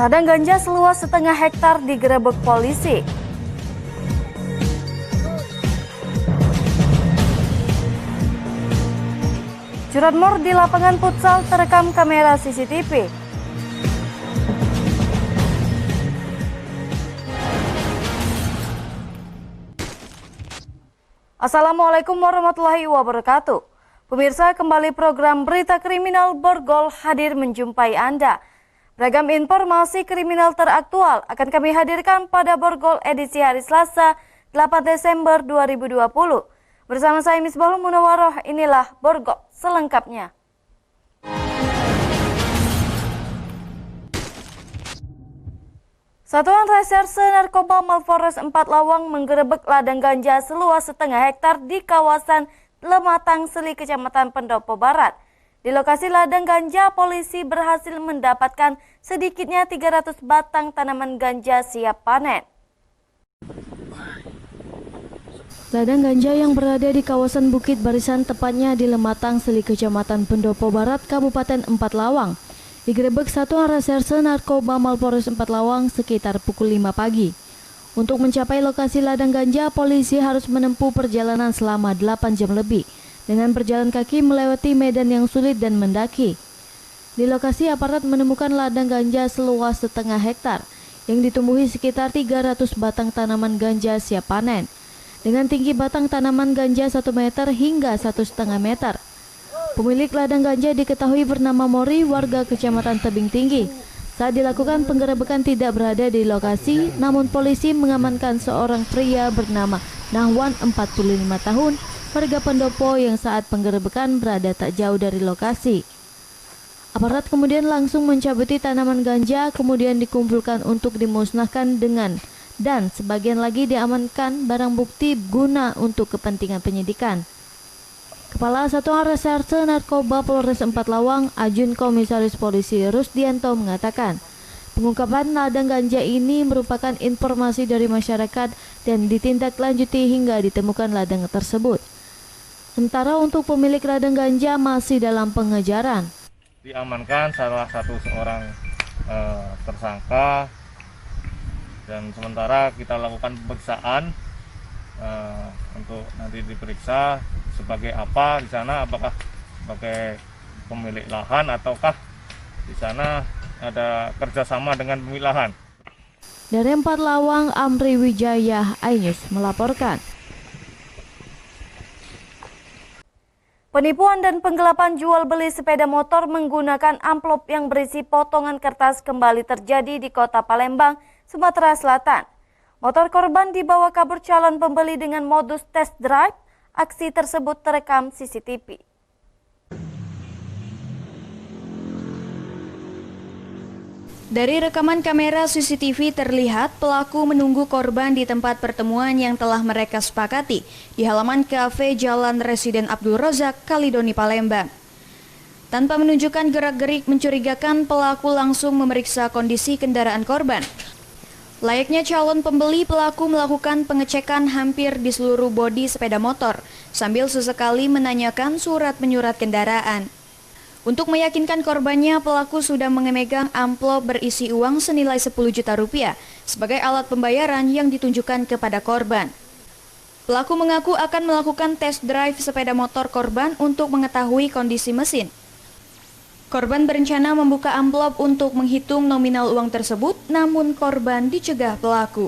Ladang ganja seluas setengah hektar digerebek polisi. Curanmor di lapangan futsal terekam kamera CCTV. Assalamualaikum warahmatullahi wabarakatuh. Pemirsa, kembali program Berita Kriminal Borgol hadir menjumpai Anda. Beragam informasi kriminal teraktual akan kami hadirkan pada Borgol edisi hari Selasa 8 Desember 2020. Bersama saya Misbahul Munawaroh, inilah Borgol selengkapnya. Satuan Reserse Narkoba Mapolres 4 Lawang menggerebek ladang ganja seluas setengah hektar di kawasan Lematang Seli, Kecamatan Pendopo Barat. Di lokasi ladang ganja, polisi berhasil mendapatkan sedikitnya 300 batang tanaman ganja siap panen. Ladang ganja yang berada di kawasan Bukit Barisan, tepatnya di Lematang Seli, Kecamatan Pendopo Barat, Kabupaten 4 Lawang, digerebek Satuan Reserse Narkoba Mapolres 4 Lawang sekitar pukul 5 pagi. Untuk mencapai lokasi ladang ganja, polisi harus menempuh perjalanan selama 8 jam lebih dengan berjalan kaki melewati medan yang sulit dan mendaki. Di lokasi, aparat menemukan ladang ganja seluas setengah hektar yang ditumbuhi sekitar 300 batang tanaman ganja siap panen dengan tinggi batang tanaman ganja 1 meter hingga 1,5 meter. Pemilik ladang ganja diketahui bernama Mori, warga Kecamatan Tebing Tinggi. Saat dilakukan penggerebekan tidak berada di lokasi, namun polisi mengamankan seorang pria bernama Nahwan, 45 tahun, warga Pendopo yang saat penggerebekan berada tak jauh dari lokasi. Aparat kemudian langsung mencabuti tanaman ganja, kemudian dikumpulkan untuk dimusnahkan dan sebagian lagi diamankan barang bukti guna untuk kepentingan penyidikan. Kepala Satuan Reserse Narkoba Polres 4 Lawang, Ajun Komisaris Polisi Rusdianto mengatakan, pengungkapan ladang ganja ini merupakan informasi dari masyarakat dan ditindaklanjuti hingga ditemukan ladang tersebut. Sementara untuk pemilik ladang ganja masih dalam pengejaran. Diamankan salah satu seorang tersangka dan sementara kita lakukan pemeriksaan untuk nanti diperiksa sebagai apa di sana, apakah sebagai pemilik lahan ataukah di sana ada kerjasama dengan pemilik lahan. Dari 4 Lawang, Amri Wijaya, iNews melaporkan. Penipuan dan penggelapan jual beli sepeda motor menggunakan amplop yang berisi potongan kertas kembali terjadi di Kota Palembang, Sumatera Selatan. Motor korban dibawa kabur calon pembeli dengan modus test drive. Aksi tersebut terekam CCTV. Dari rekaman kamera CCTV terlihat pelaku menunggu korban di tempat pertemuan yang telah mereka sepakati di halaman kafe Jalan Residen Abdul Rozak, Kalidoni, Palembang. Tanpa menunjukkan gerak-gerik mencurigakan, pelaku langsung memeriksa kondisi kendaraan korban. Layaknya calon pembeli, pelaku melakukan pengecekan hampir di seluruh bodi sepeda motor, sambil sesekali menanyakan surat menyurat kendaraan. Untuk meyakinkan korbannya, pelaku sudah memegang amplop berisi uang senilai 10 juta rupiah sebagai alat pembayaran yang ditunjukkan kepada korban. Pelaku mengaku akan melakukan test drive sepeda motor korban untuk mengetahui kondisi mesin. Korban berencana membuka amplop untuk menghitung nominal uang tersebut, namun korban dicegah pelaku.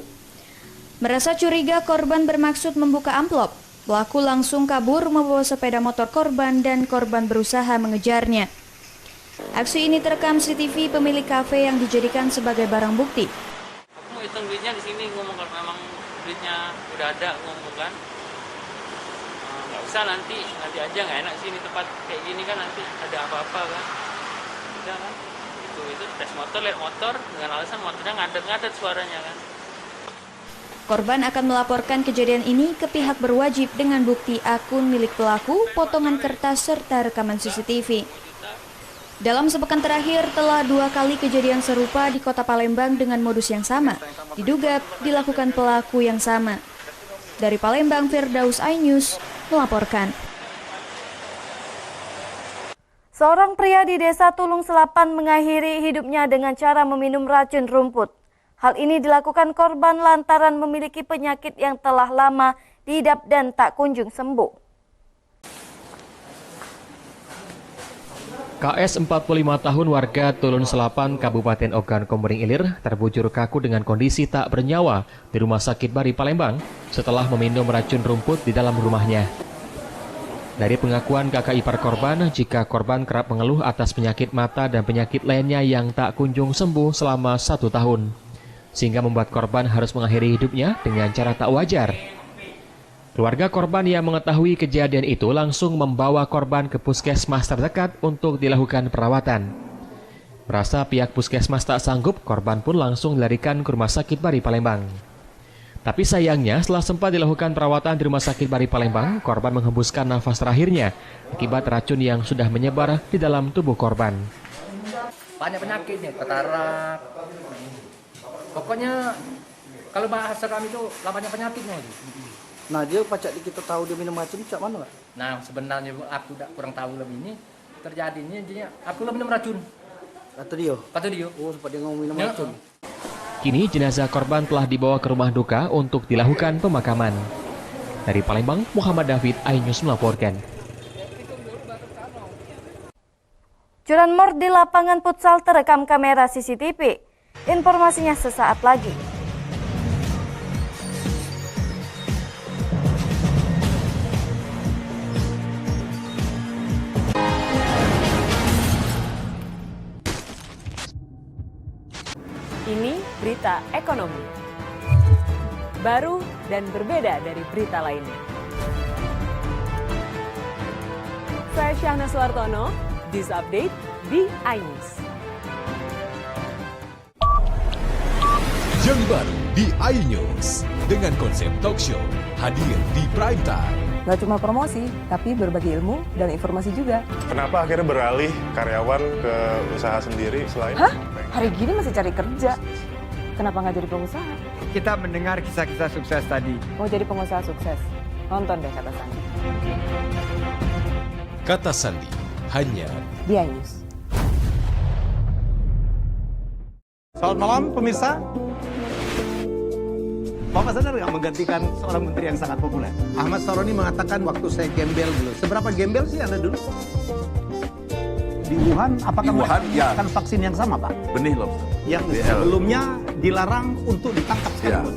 Merasa curiga korban bermaksud membuka amplop, pelaku langsung kabur membawa sepeda motor korban dan korban berusaha mengejarnya. Aksi ini terekam CCTV pemilik kafe yang dijadikan sebagai barang bukti. Aku mau hitung duitnya di sini, ngomong kalau memang duitnya udah ada, ngomong kan. Nggak usah nanti aja, nggak enak sini tempat kayak gini kan, nanti ada apa-apa kan. Udah kan, itu tes motor, lihat motor dengan alasan motornya ngadet-ngadet suaranya kan. Korban akan melaporkan kejadian ini ke pihak berwajib dengan bukti akun milik pelaku, potongan kertas, serta rekaman CCTV. Dalam sepekan terakhir, telah 2 kali kejadian serupa di Kota Palembang dengan modus yang sama. Diduga dilakukan pelaku yang sama. Dari Palembang, Firdaus, iNews melaporkan. Seorang pria di desa Tulung Selapan mengakhiri hidupnya dengan cara meminum racun rumput. Hal ini dilakukan korban lantaran memiliki penyakit yang telah lama diidap dan tak kunjung sembuh. KS 45 tahun warga Tulun Selapan, Kabupaten Ogan Komering Ilir terbujur kaku dengan kondisi tak bernyawa di Rumah Sakit Bari Palembang setelah meminum racun rumput di dalam rumahnya. Dari pengakuan kakak ipar korban, jika korban kerap mengeluh atas penyakit mata dan penyakit lainnya yang tak kunjung sembuh selama 1 tahun, sehingga membuat korban harus mengakhiri hidupnya dengan cara tak wajar. Keluarga korban yang mengetahui kejadian itu langsung membawa korban ke puskesmas terdekat untuk dilakukan perawatan. Merasa pihak puskesmas tak sanggup, korban pun langsung dilarikan ke Rumah Sakit Bari Palembang. Tapi sayangnya setelah sempat dilakukan perawatan di Rumah Sakit Bari Palembang, korban menghembuskan nafas terakhirnya akibat racun yang sudah menyebar di dalam tubuh korban. Banyak penyakit nih, katarak. Pokoknya kalau bahasa kami itu banyak penyakitnya. Nah dia pacak kita tahu dia minum racun cak mana? Nah sebenarnya aku kurang tahu lebih ini terjadinya intinya aku minum racun. Kata dia? Kata dia. Oh sempat dia ngomong minum racun. Kini jenazah korban telah dibawa ke rumah duka untuk dilakukan pemakaman. Dari Palembang, Muhammad David, iNews melaporkan. Curanmor di lapangan futsal terekam kamera CCTV. Informasinya sesaat lagi. Ini berita ekonomi. Baru dan berbeda dari berita lainnya. Saya Syahna Suartono, This Update di iNews. Yang baru di iNews dengan konsep talk show hadir di prime time. Gak cuma promosi, tapi berbagi ilmu dan informasi juga. Kenapa akhirnya beralih karyawan ke usaha sendiri selain? Hah? Hari gini masih cari kerja. Kenapa nggak jadi pengusaha? Kita mendengar kisah-kisah sukses tadi. Mau jadi pengusaha sukses? Nonton deh Kata Sandi. Kata Sandi hanya Di iNews. Selamat malam pemirsa. Bapak sadar nggak menggantikan seorang menteri yang sangat populer? Ahmad Saroni mengatakan waktu saya gembel dulu. Seberapa gembel sih Anda dulu? Di Wuhan, apakah menggunakan vaksin yang sama, Pak? Benih loh. Yang sebelumnya dilarang untuk ditangkap sekalipun.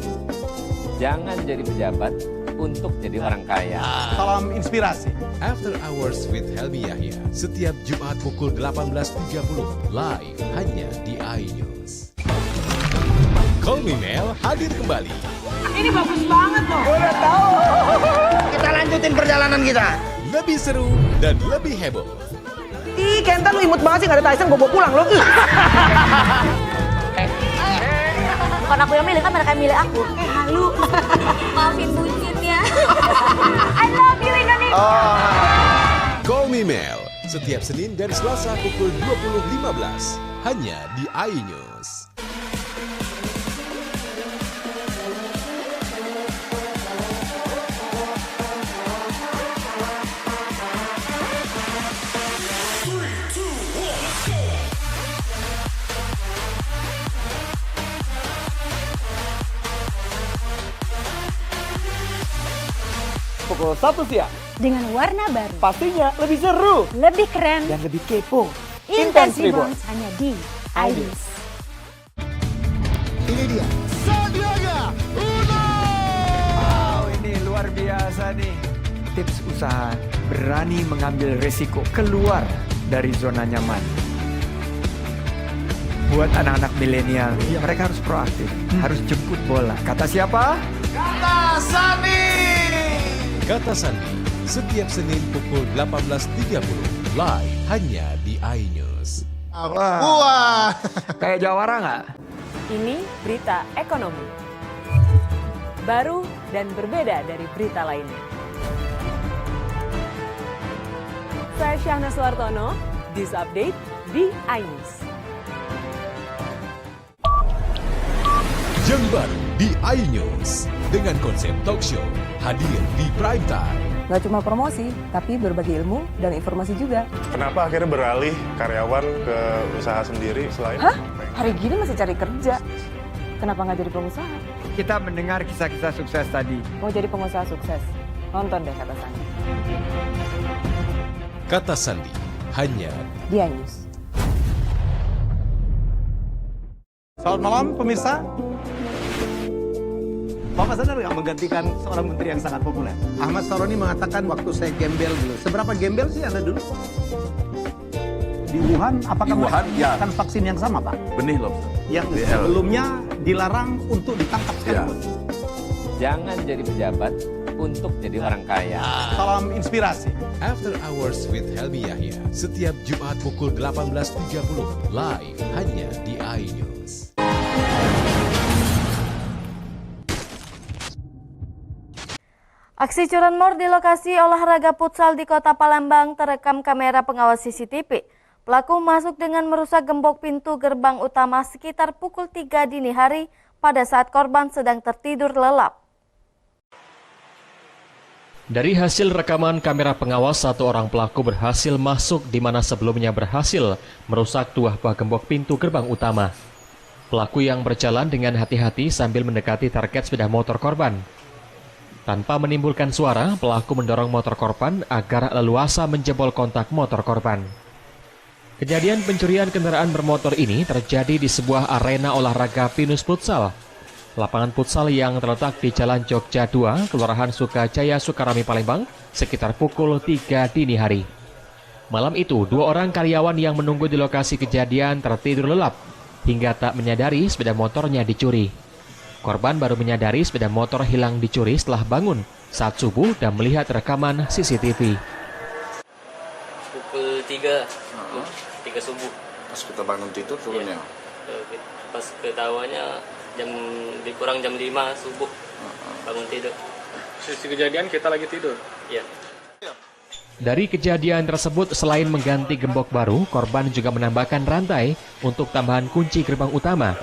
Jangan jadi pejabat untuk jadi orang kaya. Salam inspirasi. After Hours with Helmi Yahya setiap Jumat pukul 18.30 live hanya di iNews. Call Me Mel hadir kembali. Ini bagus banget loh. Udah tahu. Kita lanjutin perjalanan kita. Lebih seru dan lebih heboh. Ih, Kenta lu imut banget sih, gak ada Tyson, gue bawa pulang loh. Bukan aku yang milih, kan mereka yang milih aku. Halu. Maafin bucin ya. I love you Indonesia. Call Me Mel setiap Senin dan Selasa pukul 20.15 hanya di iNews. Pukul 1 siang. Dengan warna baru, Pastinya lebih seru. lebih keren, Dan lebih kepo. Intense Reborn hanya di iNews. Ini dia. Sandiaga Uno. Wow, ini luar biasa nih. Tips usaha, berani mengambil resiko, keluar dari zona nyaman. Buat anak-anak milenial, mereka harus proaktif, harus jemput bola. Kata siapa? Kata Sandi. Kata Sandi setiap Senin pukul 18.30 live hanya di iNews. Wah. Kayak jawara nggak? Ini berita ekonomi. Baru dan berbeda dari berita lainnya. Saya Syahna Suartono, This Update di iNews. Yang baru di iNews dengan konsep talk show hadir di prime time. Nggak cuma promosi, tapi berbagi ilmu dan informasi juga. Kenapa akhirnya beralih karyawan ke usaha sendiri selain... Hah? Hari gini masih cari kerja. Kenapa nggak jadi pengusaha? Kita mendengar kisah-kisah sukses tadi. Mau jadi pengusaha sukses? Nonton deh Kata Sandi. Kata Sandi, hanya di iNews. Selamat malam pemirsa. Bapak sadar nggak menggantikan seorang menteri yang sangat populer? Ahmad Saroni mengatakan waktu saya gembel dulu. Seberapa gembel sih Anda dulu? Di Wuhan, apakah menggunakan vaksin yang sama, Pak? Benih loh. Yang sebelumnya dilarang untuk ditangkap sekarang. Jangan jadi pejabat untuk jadi orang kaya. Salam inspirasi. After Hours with Helmi Yahya, setiap Jumat pukul 18.30, live hanya di iNews. Aksi curanmor di lokasi olahraga futsal di Kota Palembang terekam kamera pengawas CCTV. Pelaku masuk dengan merusak gembok pintu gerbang utama sekitar pukul 3 dini hari pada saat korban sedang tertidur lelap. Dari hasil rekaman kamera pengawas, satu orang pelaku berhasil masuk di mana sebelumnya berhasil merusak 2 buah gembok pintu gerbang utama. Pelaku yang berjalan dengan hati-hati sambil mendekati target sepeda motor korban. Tanpa menimbulkan suara, pelaku mendorong motor korban agar leluasa menjebol kontak motor korban. Kejadian pencurian kendaraan bermotor ini terjadi di sebuah arena olahraga Pinus Futsal. Lapangan futsal yang terletak di Jalan Jogja 2, Kelurahan Sukajaya, Sukarami, Palembang, sekitar pukul 3 dini hari. Malam itu, 2 orang karyawan yang menunggu di lokasi kejadian tertidur lelap hingga tak menyadari sepeda motornya dicuri. Korban baru menyadari sepeda motor hilang dicuri setelah bangun saat subuh dan melihat rekaman CCTV. Pukul 3 subuh. Pas kita bangun tidur turunnya? Pas ketahuannya kurang jam 5 subuh bangun tidur. Sisi kejadian kita lagi tidur? Iya. Dari kejadian tersebut, selain mengganti gembok baru, korban juga menambahkan rantai untuk tambahan kunci gerbang utama.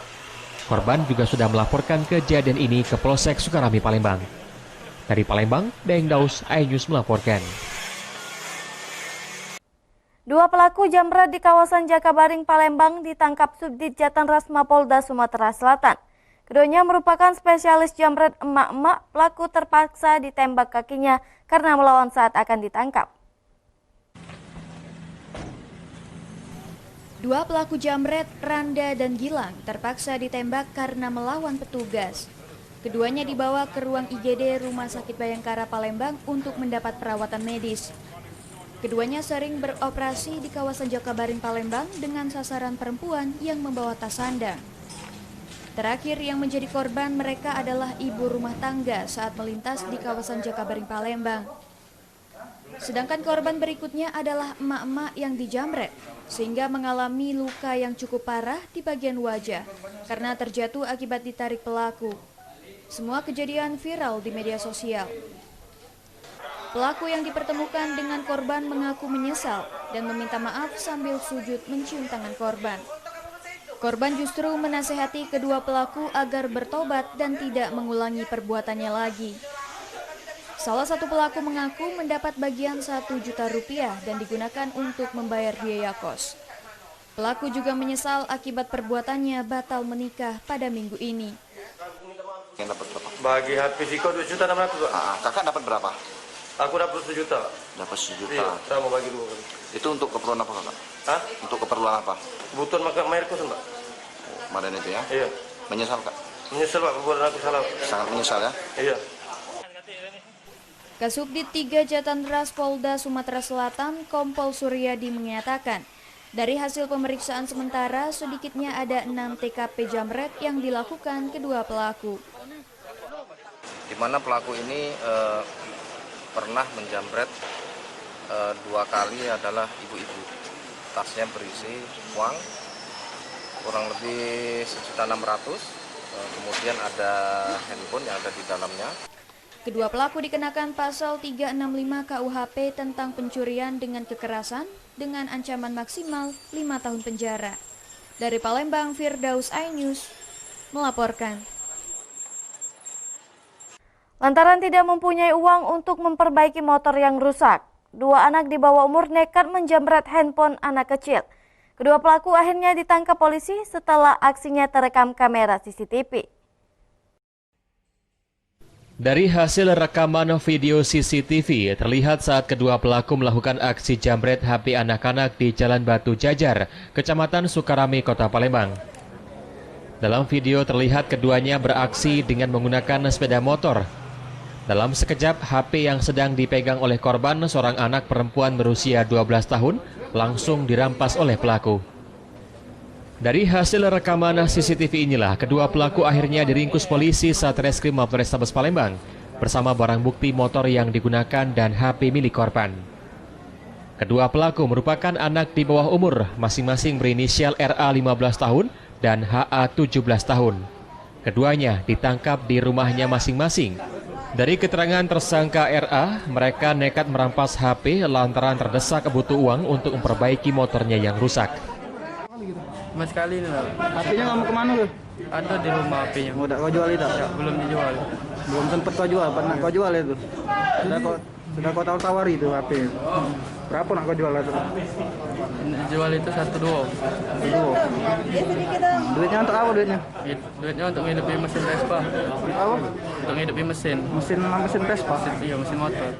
Korban juga sudah melaporkan kejadian ini ke Polsek Sukarami, Palembang. Dari Palembang, Daeng Daus, iNews melaporkan. 2 pelaku jamret di kawasan Jakabaring, Palembang ditangkap Subdit Jatanras Mapolda Sumatera Selatan. Keduanya merupakan spesialis jamret emak-emak. Pelaku terpaksa ditembak kakinya karena melawan saat akan ditangkap. 2 pelaku jamret, Randa dan Gilang, terpaksa ditembak karena melawan petugas. Keduanya dibawa ke ruang IGD Rumah Sakit Bayangkara Palembang untuk mendapat perawatan medis. Keduanya sering beroperasi di kawasan Jakabaring, Palembang dengan sasaran perempuan yang membawa tas sandang. Terakhir yang menjadi korban mereka adalah ibu rumah tangga saat melintas di kawasan Jakabaring, Palembang. Sedangkan korban berikutnya adalah emak-emak yang dijamret, sehingga mengalami luka yang cukup parah di bagian wajah karena terjatuh akibat ditarik pelaku. Semua kejadian viral di media sosial. Pelaku yang dipertemukan dengan korban mengaku menyesal dan meminta maaf sambil sujud mencium tangan korban. Korban justru menasehati kedua pelaku agar bertobat dan tidak mengulangi perbuatannya lagi. Salah satu pelaku mengaku mendapat bagian Rp1 juta dan digunakan untuk membayar biaya kos. Pelaku juga menyesal akibat perbuatannya batal menikah pada minggu ini. Yang dapat berapa? Bagi HP Ziko 2 juta 600, Pak. Kakak dapat berapa? Aku dapat 1 juta. Dapat 1 juta. Iya, saya mau bagi 2. Itu untuk keperluan apa, Kakak? Hah? Untuk keperluan apa? Kebutuhan makan air kosan, Pak. Kemarin itu ya? Iya. Menyesal, Kak? Menyesal, Pak, perbuatan aku salah. Sangat menyesal ya? Iya. Kasubdit 3 Jatanras Polda Sumatera Selatan, Kompol Suryadi menyatakan, dari hasil pemeriksaan sementara sedikitnya ada 6 TKP jamret yang dilakukan kedua pelaku. Di mana pelaku ini pernah menjamret 2 kali adalah ibu-ibu. Tasnya berisi uang kurang lebih Rp1.600.000, kemudian ada handphone yang ada di dalamnya. Kedua pelaku dikenakan pasal 365 KUHP tentang pencurian dengan kekerasan dengan ancaman maksimal 5 tahun penjara. Dari Palembang, Firdaus, iNews melaporkan. Lantaran tidak mempunyai uang untuk memperbaiki motor yang rusak, dua anak di bawah umur nekat menjamret handphone anak kecil. Kedua pelaku akhirnya ditangkap polisi setelah aksinya terekam kamera CCTV. Dari hasil rekaman video CCTV, terlihat saat kedua pelaku melakukan aksi jambret HP anak-anak di Jalan Batu Jajar, Kecamatan Sukarame, Kota Palembang. Dalam video terlihat keduanya beraksi dengan menggunakan sepeda motor. Dalam sekejap, HP yang sedang dipegang oleh korban, seorang anak perempuan berusia 12 tahun, langsung dirampas oleh pelaku. Dari hasil rekaman CCTV inilah, kedua pelaku akhirnya diringkus polisi Satreskrim Polrestabes Palembang bersama barang bukti motor yang digunakan dan HP milik korban. Kedua pelaku merupakan anak di bawah umur, masing-masing berinisial RA 15 tahun dan HA 17 tahun. Keduanya ditangkap di rumahnya masing-masing. Dari keterangan tersangka RA, mereka nekat merampas HP lantaran terdesak butuh uang untuk memperbaiki motornya yang rusak. Mas sekali ini lah. HP-nya nggak mau kemana tuh? Ada di rumah HP-nya. Udah kau jual itu? Ya, belum dijual. Belum sempat kau jual, pernah kau jual itu? Sudah kau tawar-tawari itu HP. Berapa nak kau jual itu? Jual itu 1 duo. Duitnya untuk apa duitnya? Duitnya untuk ngidupi mesin Vespa. Apa? Untuk ngidupi mesin. Mesin Vespa? Iya, mesin motor.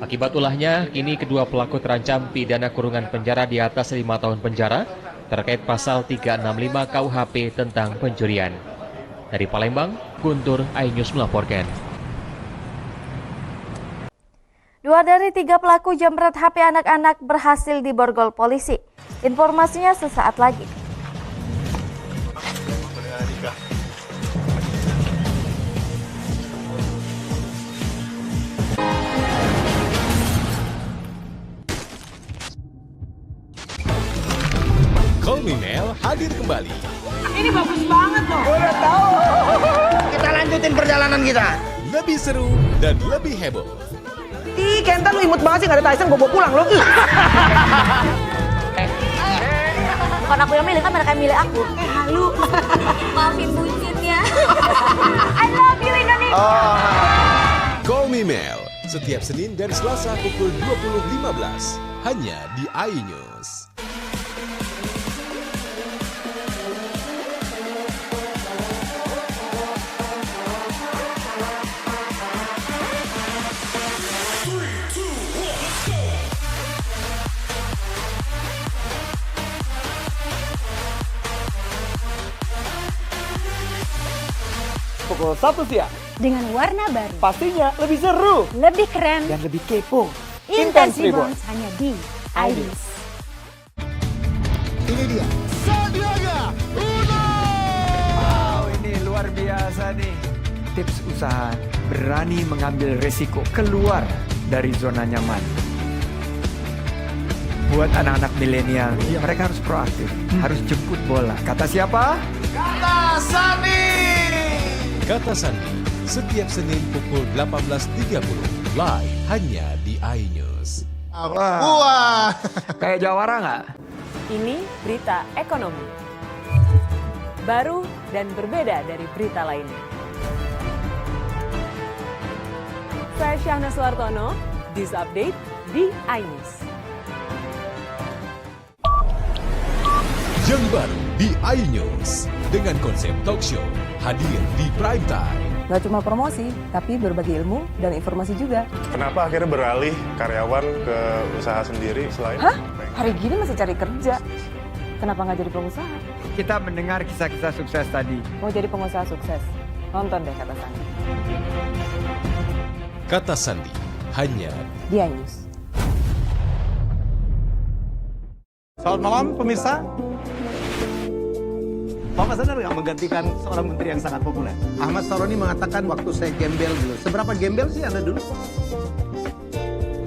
Akibat ulahnya, kini kedua pelaku terancam pidana kurungan penjara di atas 5 tahun penjara terkait pasal 365 KUHP tentang pencurian. Dari Palembang, Guntur, iNews melaporkan. 2 dari 3 pelaku jambret HP anak-anak berhasil diborgol polisi. Informasinya sesaat lagi. Kolmimel hadir kembali. Ini bagus banget loh. Udah tahu. Kita lanjutin perjalanan kita. Lebih seru dan lebih heboh. Ih, Kenta lu imut banget sih, gak ada Tyson, gue bawa pulang lo. Bukan aku yang milih, kan mereka yang milih aku. Halu. Maafin bucinnya. I love you Indonesia. Call Me Mel, setiap Senin dan Selasa pukul 20.15 hanya di iNews. Pukul 1 siang. Dengan warna baru. Pastinya lebih seru. Lebih keren. Dan lebih kepo. Intense Reborn hanya di iNews. Ini dia. Sandiaga Uno. Wow, ini luar biasa nih. Tips usaha berani mengambil resiko keluar dari zona nyaman. Buat anak-anak milenial, mereka harus proaktif, harus jemput bola. Kata siapa? Kata Sandi. Kata Sandi, setiap Senin pukul 18.30 live hanya di iNews. Wah, kayak jawara nggak? Ini berita ekonomi. Baru dan berbeda dari berita lainnya. Saya Syahna Suartono, This Update di iNews. Yang baru di iNews dengan konsep talk show hadir di prime time. Gak cuma promosi, tapi berbagi ilmu dan informasi juga. Kenapa akhirnya beralih karyawan ke usaha sendiri selain? Hah? Hari gini masih cari kerja. Kenapa nggak jadi pengusaha? Kita mendengar kisah-kisah sukses tadi. Mau jadi pengusaha sukses? Nonton deh Kata Sandi. Kata Sandi hanya di iNews. Selamat malam pemirsa. Bapak sadar nggak menggantikan seorang menteri yang sangat populer? Ahmad Saroni mengatakan waktu saya gembel dulu. Seberapa gembel sih Anda dulu?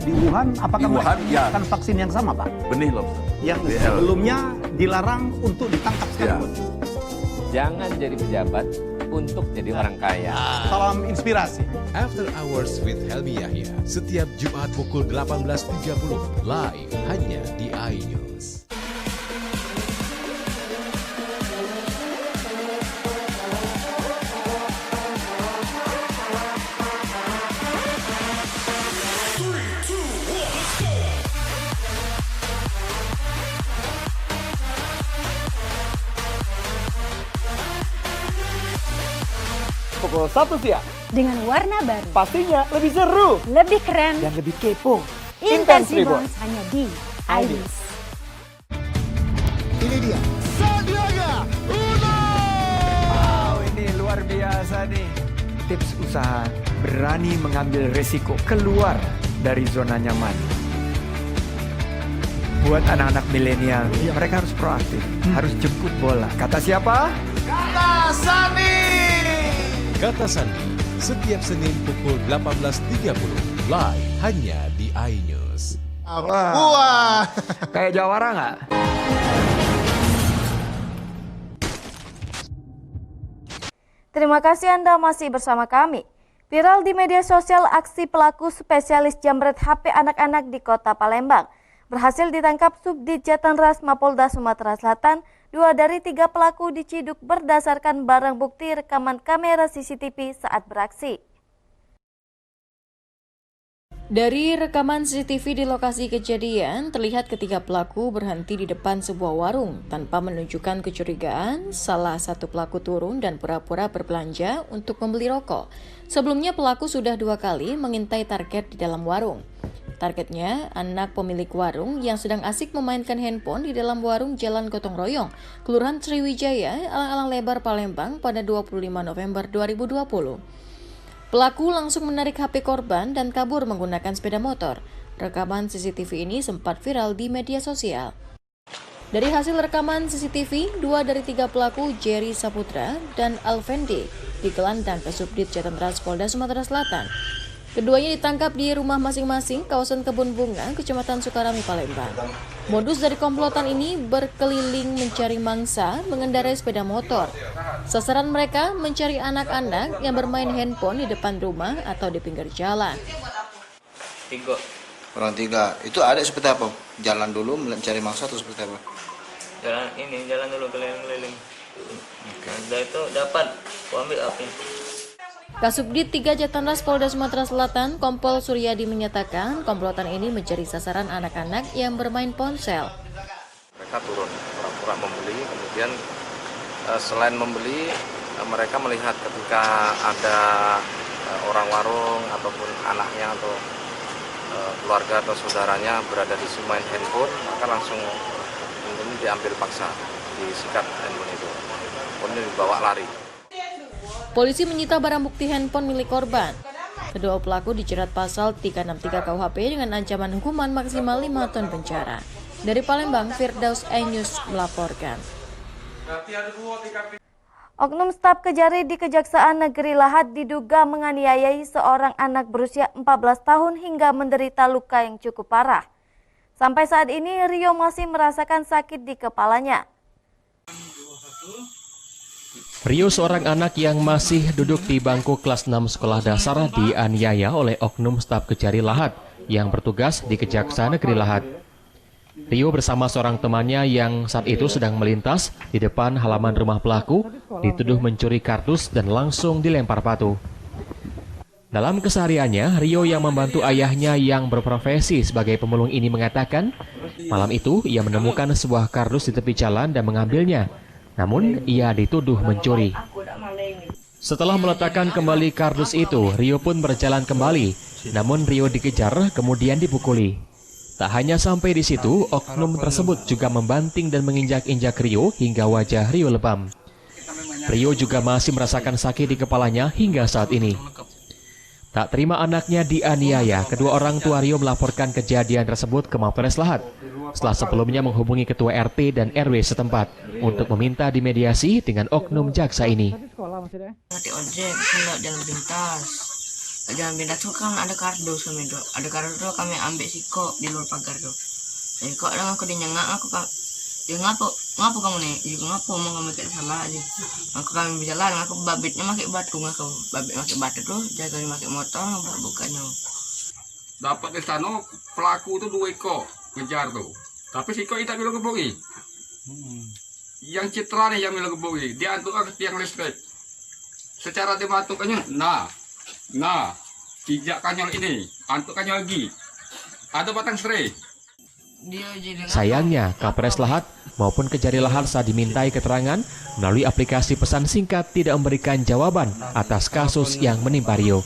Di Wuhan, apakah mereka menggunakan vaksin yang sama, Pak? Benih loh. Yang sebelumnya dilarang untuk ditangkap sekalipun. Jangan jadi pejabat untuk jadi orang kaya. Salam inspirasi. After Hours with Helmi Yahya, setiap Jumat pukul 18.30 live hanya di iNews. pukul 1 siang. Dengan warna baru. Pastinya lebih seru. Lebih keren. Dan lebih kepo. Intense Reborn hanya di IDIS. Ini dia. Sandiaga Uno. Wow, ini luar biasa nih. Tips usaha berani mengambil resiko keluar dari zona nyaman. Buat anak-anak milenial, mereka harus proaktif, harus jemput bola. Kata siapa? Kata Sandi. Kata Sandi, setiap Senin pukul 18.30 live hanya di iNews. Wah, kayak jawara nggak? Terima kasih Anda masih bersama kami. Viral di media sosial aksi pelaku spesialis jambret HP anak-anak di Kota Palembang. Berhasil ditangkap Subdit Jatanras Mapolda Sumatera Selatan. 2 dari 3 pelaku diciduk berdasarkan barang bukti rekaman kamera CCTV saat beraksi. Dari rekaman CCTV di lokasi kejadian, terlihat ketiga pelaku berhenti di depan sebuah warung. Tanpa menunjukkan kecurigaan, salah satu pelaku turun dan pura-pura berbelanja untuk membeli rokok. Sebelumnya pelaku sudah 2 kali mengintai target di dalam warung. Targetnya, anak pemilik warung yang sedang asik memainkan handphone di dalam warung Jalan Gotong Royong, Kelurahan Sriwijaya, Alang-Alang Lebar, Palembang pada 25 November 2020. Pelaku langsung menarik HP korban dan kabur menggunakan sepeda motor. Rekaman CCTV ini sempat viral di media sosial. Dari hasil rekaman CCTV, 2 dari 3 pelaku, Jerry Saputra dan Alvendi, digelandang ke Subdit Jatanras Polda Sumatera Selatan. Keduanya ditangkap di rumah masing-masing kawasan Kebun Bunga, Kecamatan Sukarami, Palembang. Modus dari komplotan ini berkeliling mencari mangsa mengendarai sepeda motor. Sasaran mereka mencari anak-anak yang bermain handphone di depan rumah atau di pinggir jalan. 3. Orang 3. Itu ada seperti apa? Jalan dulu mencari mangsa atau seperti apa? Jalan dulu keliling-keliling. Setelah itu dapat, aku ambil api. Kasubdit 3 Jatanras Polda Sumatera Selatan, Kompol Suryadi menyatakan komplotan ini menjadi sasaran anak-anak yang bermain ponsel. Mereka turun, pura-pura membeli, kemudian selain membeli, mereka melihat ketika ada orang warung ataupun anaknya atau keluarga atau saudaranya berada di situ main handphone, maka langsung ini diambil paksa, disikat handphone itu, kemudian dibawa lari. Polisi menyita barang bukti handphone milik korban. Kedua pelaku dijerat pasal 363 KUHP dengan ancaman hukuman maksimal 5 tahun penjara. Dari Palembang, Firdaus iNews melaporkan. Oknum staf Kejari di Kejaksaan Negeri Lahat diduga menganiayai seorang anak berusia 14 tahun hingga menderita luka yang cukup parah. Sampai saat ini Rio masih merasakan sakit di kepalanya. Rio, seorang anak yang masih duduk di bangku kelas 6 sekolah dasar, dianiaya oleh oknum staf Kejari Lahat yang bertugas di Kejaksaan Negeri Lahat. Rio bersama seorang temannya yang saat itu sedang melintas di depan halaman rumah pelaku dituduh mencuri kardus dan langsung dilempar batu. Dalam kesehariannya, Rio yang membantu ayahnya yang berprofesi sebagai pemulung ini mengatakan, malam itu ia menemukan sebuah kardus di tepi jalan dan mengambilnya. Namun, ia dituduh mencuri. Setelah meletakkan kembali kardus itu, Rio pun berjalan kembali. Namun, Rio dikejar, kemudian dipukuli. Tak hanya sampai di situ, oknum tersebut juga membanting dan menginjak-injak Rio hingga wajah Rio lebam. Rio juga masih merasakan sakit di kepalanya hingga saat ini. Tak terima anaknya dianiaya, kedua orang tua Rio melaporkan kejadian tersebut ke Mapolres Lahat. Setelah sebelumnya menghubungi ketua RT dan RW setempat untuk meminta dimediasi dengan oknum jaksa ini. Mati ojek, kalau jalan pintas. Jalan pintas itu kan ada kardus kami tuh. Ada kardus tuh kami ambil siko di luar pagar tuh. Jadi kok dengan aku dinyengak aku kan. Ya ngapo kamu nih? Ya ngapo mau kamu kayak salah aja. Aku kami berjalan, aku babitnya pakai batu aku. Babit pakai batu tuh, jaga pakai motor bukanya. Dapat di sana pelaku itu 2 ekor ngejar tuh. Tapi siko itu bilang kebogi. Yang citra nih yang bilang kebogi, dia antuk ke tiang listrik. Secara tematukannya, nah, pijak kanyol ini, antuk kanyol lagi. Ada batang serai. Sayangnya, Kapolres Lahat maupun Kejari Lahat saat dimintai keterangan melalui aplikasi pesan singkat tidak memberikan jawaban atas kasus yang menimpa Rio.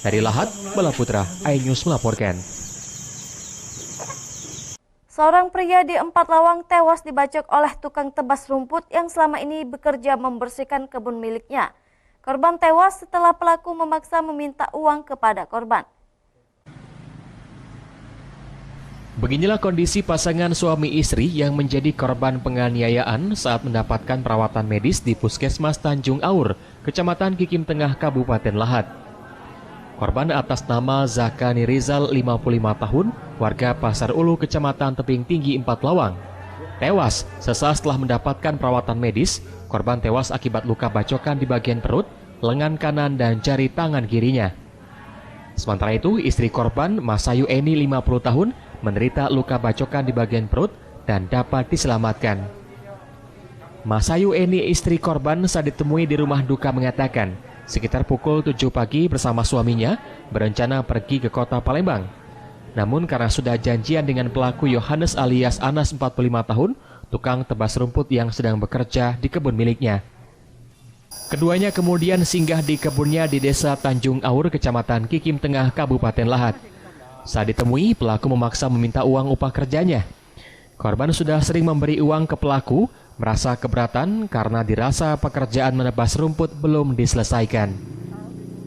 Dari Lahat, Bala Putra, iNews melaporkan. Seorang pria di Empat Lawang tewas dibacok oleh tukang tebas rumput yang selama ini bekerja membersihkan kebun miliknya. Korban tewas setelah pelaku memaksa meminta uang kepada korban. Beginilah kondisi pasangan suami istri yang menjadi korban penganiayaan saat mendapatkan perawatan medis di Puskesmas Tanjung Aur, Kecamatan Kikim Tengah, Kabupaten Lahat. Korban atas nama Zakani Rizal, 55 tahun, warga Pasar Ulu, Kecamatan Tebing Tinggi, Empat Lawang. Tewas sesaat setelah mendapatkan perawatan medis. Korban tewas akibat luka bacokan di bagian perut, lengan kanan, dan jari tangan kirinya. Sementara itu, istri korban, Masayu Eni, 50 tahun, menderita luka bacokan di bagian perut dan dapat diselamatkan. Masayu Eni, istri korban, saat ditemui di rumah duka mengatakan, sekitar pukul 7 pagi bersama suaminya berencana pergi ke kota Palembang. Namun karena sudah janjian dengan pelaku Yohanes alias Anas, 45 tahun, tukang tebas rumput yang sedang bekerja di kebun miliknya. Keduanya kemudian singgah di kebunnya di Desa Tanjung Aur, Kecamatan Kikim Tengah, Kabupaten Lahat. Saat ditemui, pelaku memaksa meminta uang upah kerjanya. Korban sudah sering memberi uang ke pelaku, merasa keberatan karena dirasa pekerjaan menebas rumput belum diselesaikan.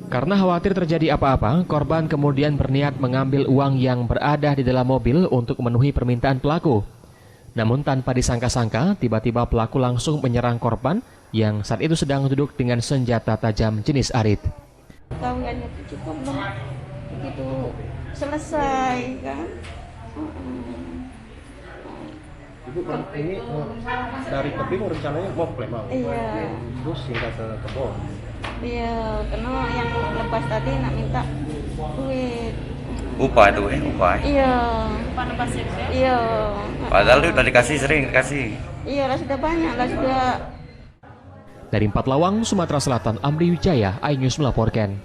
Karena khawatir terjadi apa-apa, korban kemudian berniat mengambil uang yang berada di dalam mobil untuk memenuhi permintaan pelaku. Namun tanpa disangka-sangka, tiba-tiba pelaku langsung menyerang korban yang saat itu sedang duduk dengan senjata tajam jenis arit. Kawannya itu cukup belum begitu selesai kan. Ibu ini dari tebing rencananya mau Palembang. Iya. Terus hingga ke kebun. Iya, karena yang lepas tadi nak minta duit. Upah itu upah. Iya. Upah lepas ya? Iya. Padahal udah dikasih, sering dikasih. Iya lah, sudah banyak lah, sudah. Dari Empat Lawang, Sumatera Selatan, Amri Wijaya, iNews melaporkan.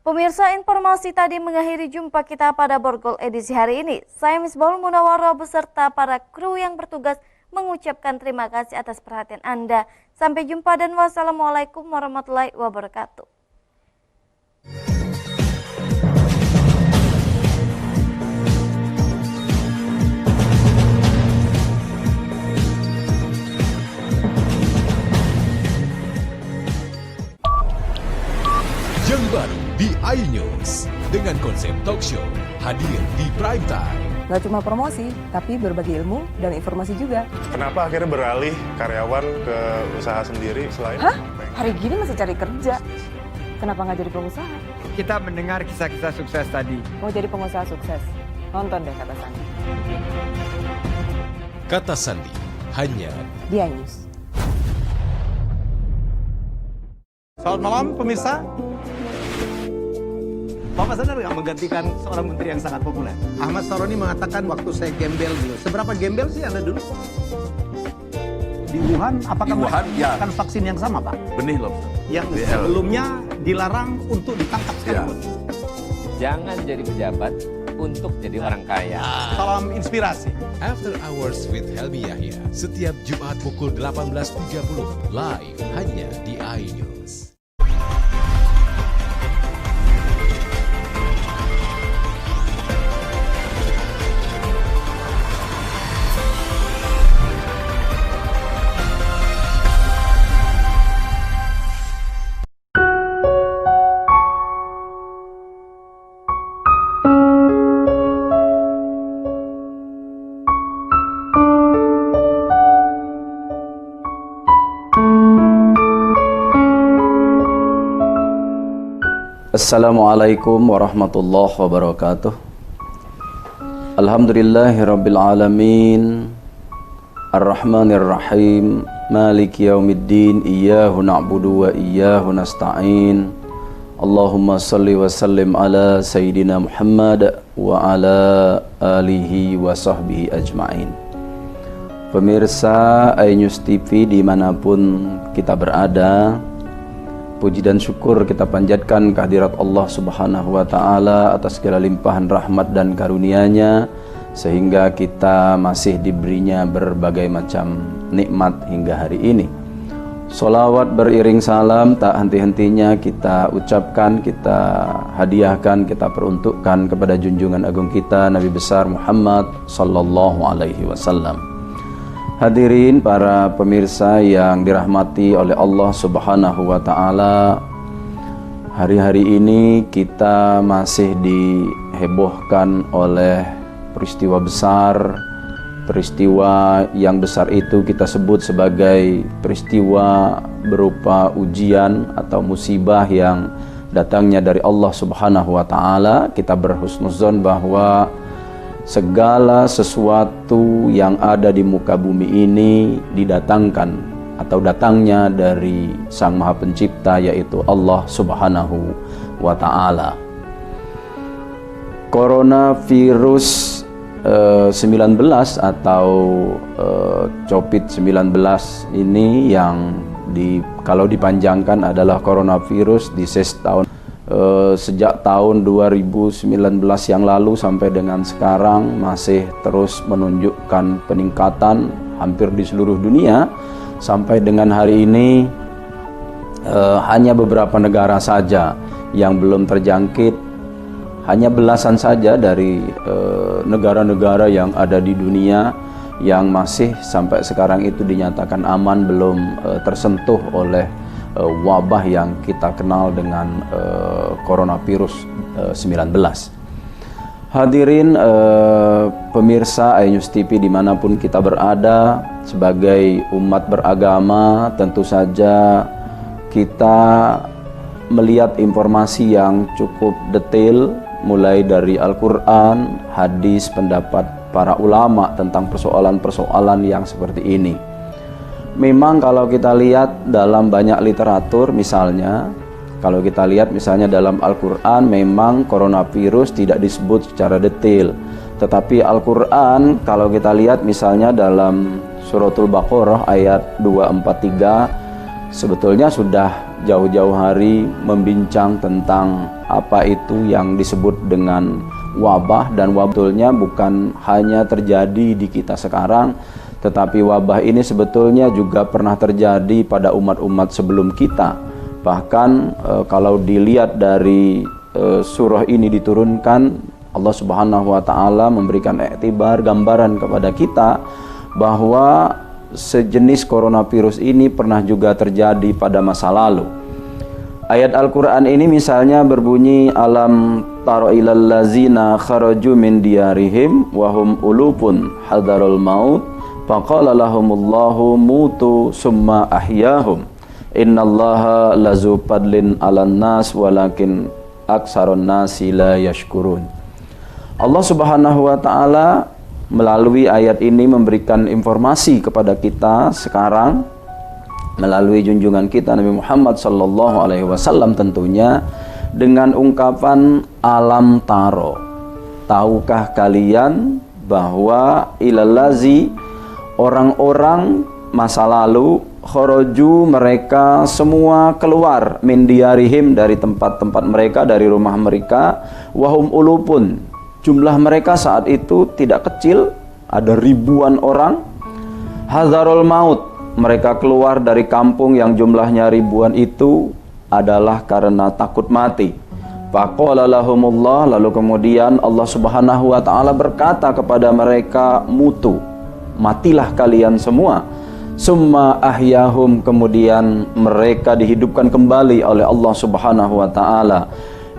Pemirsa, informasi tadi mengakhiri jumpa kita pada Borgol edisi hari ini. Saya Misbahul Munawwarah beserta para kru yang bertugas mengucapkan terima kasih atas perhatian Anda. Sampai jumpa dan wassalamualaikum warahmatullahi wabarakatuh. Yang baru di iNews dengan konsep talk show hadir di prime time. Gak cuma promosi, tapi berbagi ilmu dan informasi juga. Kenapa akhirnya beralih karyawan ke usaha sendiri selain? Hah? Hari gini masih cari kerja. Kenapa nggak jadi pengusaha? Kita mendengar kisah-kisah sukses tadi. Mau jadi pengusaha sukses? Nonton deh Kata Sandi. Kata Sandi hanya di iNews. Selamat malam pemirsa. Bapak sadar nggak menggantikan seorang menteri yang sangat populer? Ahmad Saroni mengatakan waktu saya gembel dulu. Seberapa gembel sih Anda dulu? Di Wuhan, apakah melakukan vaksin yang sama, Pak? Benih loh. Yang sebelumnya dilarang untuk ditangkap sekalipun. Jangan jadi pejabat untuk jadi orang kaya. Salam inspirasi. After Hours with Helmi Yahya setiap Jumat pukul 18.30 live hanya di iNews. Assalamualaikum warahmatullahi wabarakatuh. Alhamdulillahirrabbilalamin Ar-Rahmanirrahim Maliki yaumiddin Iyyahu na'budu wa iyyahu nasta'in Allahumma salli wa sallim ala Sayyidina Muhammad wa ala alihi wa sahbihi ajma'in. Pemirsa iNews TV dimanapun kita berada, puji dan syukur kita panjatkan kehadirat Allah Subhanahu wa taala atas segala limpahan rahmat dan karunia-Nya sehingga kita masih diberinya berbagai macam nikmat hingga hari ini. Sholawat beriring salam tak henti-hentinya kita ucapkan, kita hadiahkan, kita peruntukkan kepada junjungan agung kita Nabi besar Muhammad sallallahu alaihi wasallam. Hadirin para pemirsa yang dirahmati oleh Allah Subhanahu wa taala, hari-hari ini kita masih dihebohkan oleh peristiwa besar. Peristiwa yang besar itu kita sebut sebagai peristiwa berupa ujian atau musibah yang datangnya dari Allah Subhanahu wa taala. Kita berhusnuzon bahwa segala sesuatu yang ada di muka bumi ini didatangkan atau datangnya dari Sang Maha Pencipta, yaitu Allah Subhanahu wa taala. Coronavirus 19 atau COVID-19 ini yang kalau dipanjangkan adalah coronavirus disease tahun sejak tahun 2019 yang lalu sampai dengan sekarang masih terus menunjukkan peningkatan hampir di seluruh dunia. Sampai dengan hari ini hanya beberapa negara saja yang belum terjangkit, hanya belasan saja dari negara-negara yang ada di dunia yang masih sampai sekarang itu dinyatakan aman, belum tersentuh oleh wabah yang kita kenal dengan coronavirus 19. Hadirin pemirsa iNews TV dimanapun kita berada, sebagai umat beragama tentu saja kita melihat informasi yang cukup detail mulai dari Al-Quran, hadis, pendapat para ulama tentang persoalan-persoalan yang seperti ini. Memang kalau kita lihat dalam banyak literatur, misalnya kalau kita lihat misalnya dalam Al-Quran, memang coronavirus tidak disebut secara detail. Tetapi Al-Quran kalau kita lihat misalnya dalam Suratul Baqarah ayat 243, sebetulnya sudah jauh-jauh hari membincang tentang apa itu yang disebut dengan wabah, dan wabahnya bukan hanya terjadi di kita sekarang, tetapi wabah ini sebetulnya juga pernah terjadi pada umat-umat sebelum kita. Bahkan kalau dilihat dari surah ini diturunkan, Allah Subhanahu wa taala memberikan iktibar, gambaran kepada kita bahwa sejenis coronavirus ini pernah juga terjadi pada masa lalu. Ayat Al-Quran ini misalnya berbunyi, alam taro ilal lazina kharaju min diyarihim wahum ulupun hadarul maut faqala lahumullahu mutu summa ahyahum innallaha lazu padlin alan nas walakin aksaron nasi la yashkurun. Allah Subhanahu wa taala melalui ayat ini memberikan informasi kepada kita sekarang melalui junjungan kita Nabi Muhammad sallallahu alaihi wasallam, tentunya dengan ungkapan alam taro. Tahukah kalian bahwa ilalazi, orang-orang masa lalu, khoroju, mereka semua keluar min diyarihim, dari tempat-tempat mereka, dari rumah mereka, wahum ulupun, jumlah mereka saat itu tidak kecil, ada ribuan orang. Hazarul maut, mereka keluar dari kampung yang jumlahnya ribuan itu adalah karena takut mati. Faqala lahumullah, lalu kemudian Allah Subhanahu wa taala berkata kepada mereka, mutu, matilah kalian semua. Summa ahyahum, kemudian mereka dihidupkan kembali oleh Allah Subhanahu wa taala.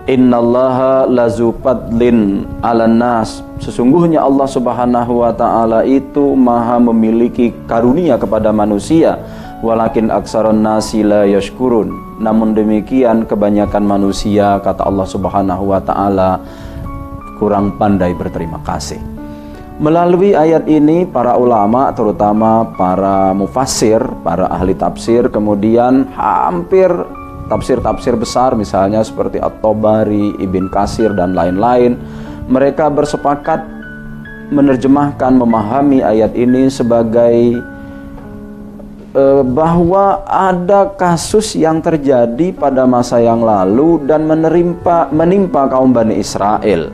Innallaha lazu fadlin 'alan nas, sesungguhnya Allah Subhanahu wa taala itu maha memiliki karunia kepada manusia, walakin aksaron nasi la yashkurun, namun demikian kebanyakan manusia, kata Allah Subhanahu wa taala, kurang pandai berterima kasih. Melalui ayat ini para ulama, terutama para mufassir, para ahli tafsir, kemudian hampir tafsir-tafsir besar misalnya seperti At-Tabari, Ibn Katsir dan lain-lain, mereka bersepakat menerjemahkan, memahami ayat ini sebagai bahwa ada kasus yang terjadi pada masa yang lalu dan menimpa kaum Bani Israel.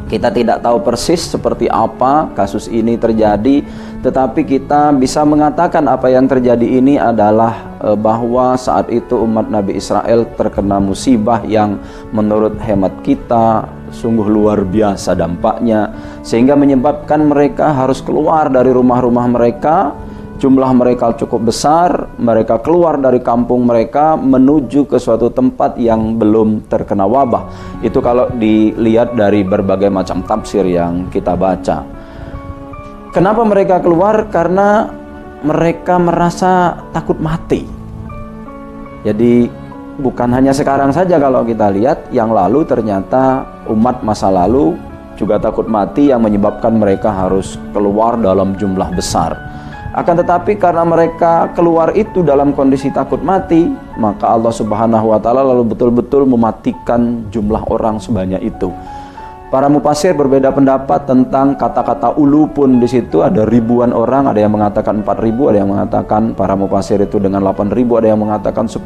Kita tidak tahu persis seperti apa kasus ini terjadi, tetapi kita bisa mengatakan apa yang terjadi ini adalah bahwa saat itu umat Nabi Israel terkena musibah yang menurut hemat kita sungguh luar biasa dampaknya, sehingga menyebabkan mereka harus keluar dari rumah-rumah mereka. Jumlah mereka cukup besar, mereka keluar dari kampung mereka menuju ke suatu tempat yang belum terkena wabah. Itu kalau dilihat dari berbagai macam tafsir yang kita baca. Kenapa mereka keluar? Karena mereka merasa takut mati. Jadi bukan hanya sekarang saja, kalau kita lihat yang lalu ternyata umat masa lalu juga takut mati yang menyebabkan mereka harus keluar dalam jumlah besar. Akan tetapi karena mereka keluar itu dalam kondisi takut mati, maka Allah Subhanahu wa taala lalu betul-betul mematikan jumlah orang sebanyak itu. Para mufasir berbeda pendapat tentang kata-kata ulu pun di situ, ada ribuan orang, ada yang mengatakan 4.000, ada yang mengatakan para mufasir itu dengan 8.000, ada yang mengatakan 10.000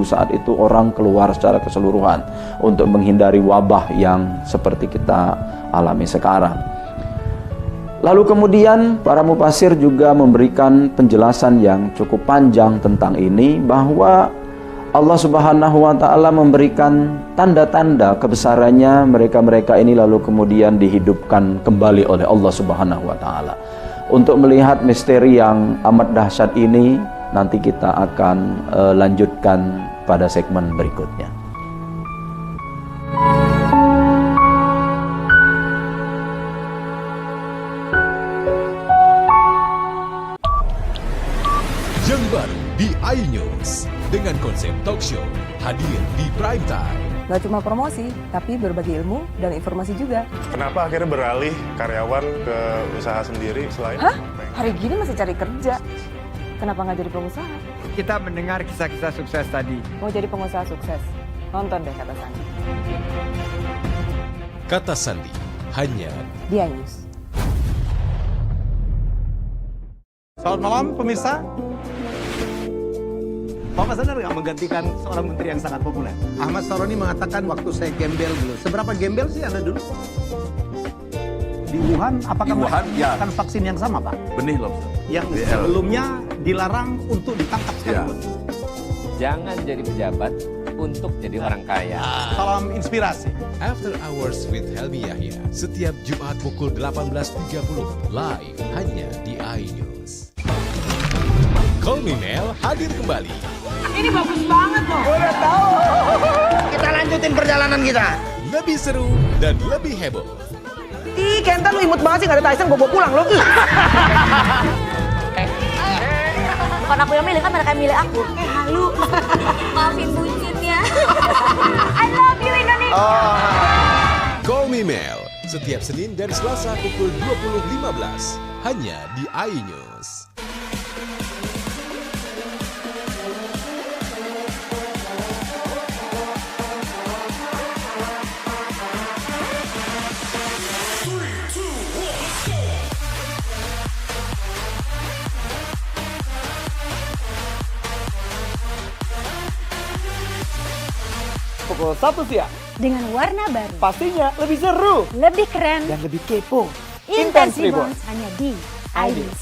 saat itu orang keluar secara keseluruhan untuk menghindari wabah yang seperti kita alami sekarang. Lalu kemudian para mufasir juga memberikan penjelasan yang cukup panjang tentang ini, bahwa Allah Subhanahu wa taala memberikan tanda-tanda kebesarannya mereka-mereka ini, lalu kemudian dihidupkan kembali oleh Allah Subhanahu wa taala. Untuk melihat misteri yang amat dahsyat ini, nanti kita akan lanjutkan pada segmen berikutnya. Di iNews dengan konsep talk show hadir di prime time. Gak cuma promosi, tapi berbagi ilmu dan informasi juga. Kenapa akhirnya beralih karyawan ke usaha sendiri selain? Hah? Hari gini masih cari kerja. Kenapa nggak jadi pengusaha? Kita mendengar kisah-kisah sukses tadi. Mau jadi pengusaha sukses? Nonton deh Kata Sandi. Kata Sandi hanya di iNews. Selamat malam pemirsa. Bapak sadar nggak menggantikan seorang menteri yang sangat populer? Ahmad Saroni mengatakan waktu saya gembel dulu. Seberapa gembel sih Anda dulu? Di Wuhan, apakah mereka menggunakan vaksin yang sama, Pak? Benih loh, Yang sebelumnya dilarang untuk ditangkap sekalipun. Jangan jadi pejabat untuk jadi orang kaya. Salam inspirasi. After Hours with Helmi Yahya setiap Jumat pukul 18.30 live hanya di iNews. Call Me Mel hadir kembali. Ini bagus banget loh. Udah tahu. Kita lanjutin perjalanan kita. Lebih seru dan lebih heboh. Ih, Kenta lu imut banget sih, gak ada Tyson, gue pulang lo. Bukan aku yang milih, kan mereka yang milih aku. Halu. Maafin bucinnya. I love you Indonesia. Call Me Mel setiap Senin dan Selasa pukul 20.15 hanya di iNews. Pukul 1 siang. Dengan warna baru. Pastinya lebih seru. Lebih keren. Dan lebih kepo. Intense Reborn hanya di iNews.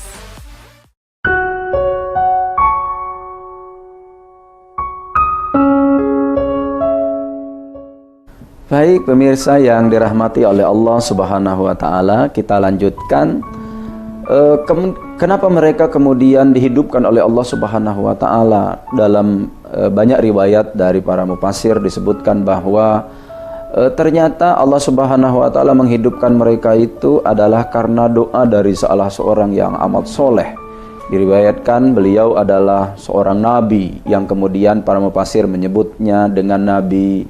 Baik pemirsa yang dirahmati oleh Allah Subhanahu wa taala, kita lanjutkan kenapa mereka kemudian dihidupkan oleh Allah Subhanahu wa taala. Dalam banyak riwayat dari para mufasir disebutkan bahwa ternyata Allah Subhanahu wa taala menghidupkan mereka itu adalah karena doa dari salah seorang yang amat soleh. Diriwayatkan beliau adalah seorang nabi yang kemudian para mufasir menyebutnya dengan Nabi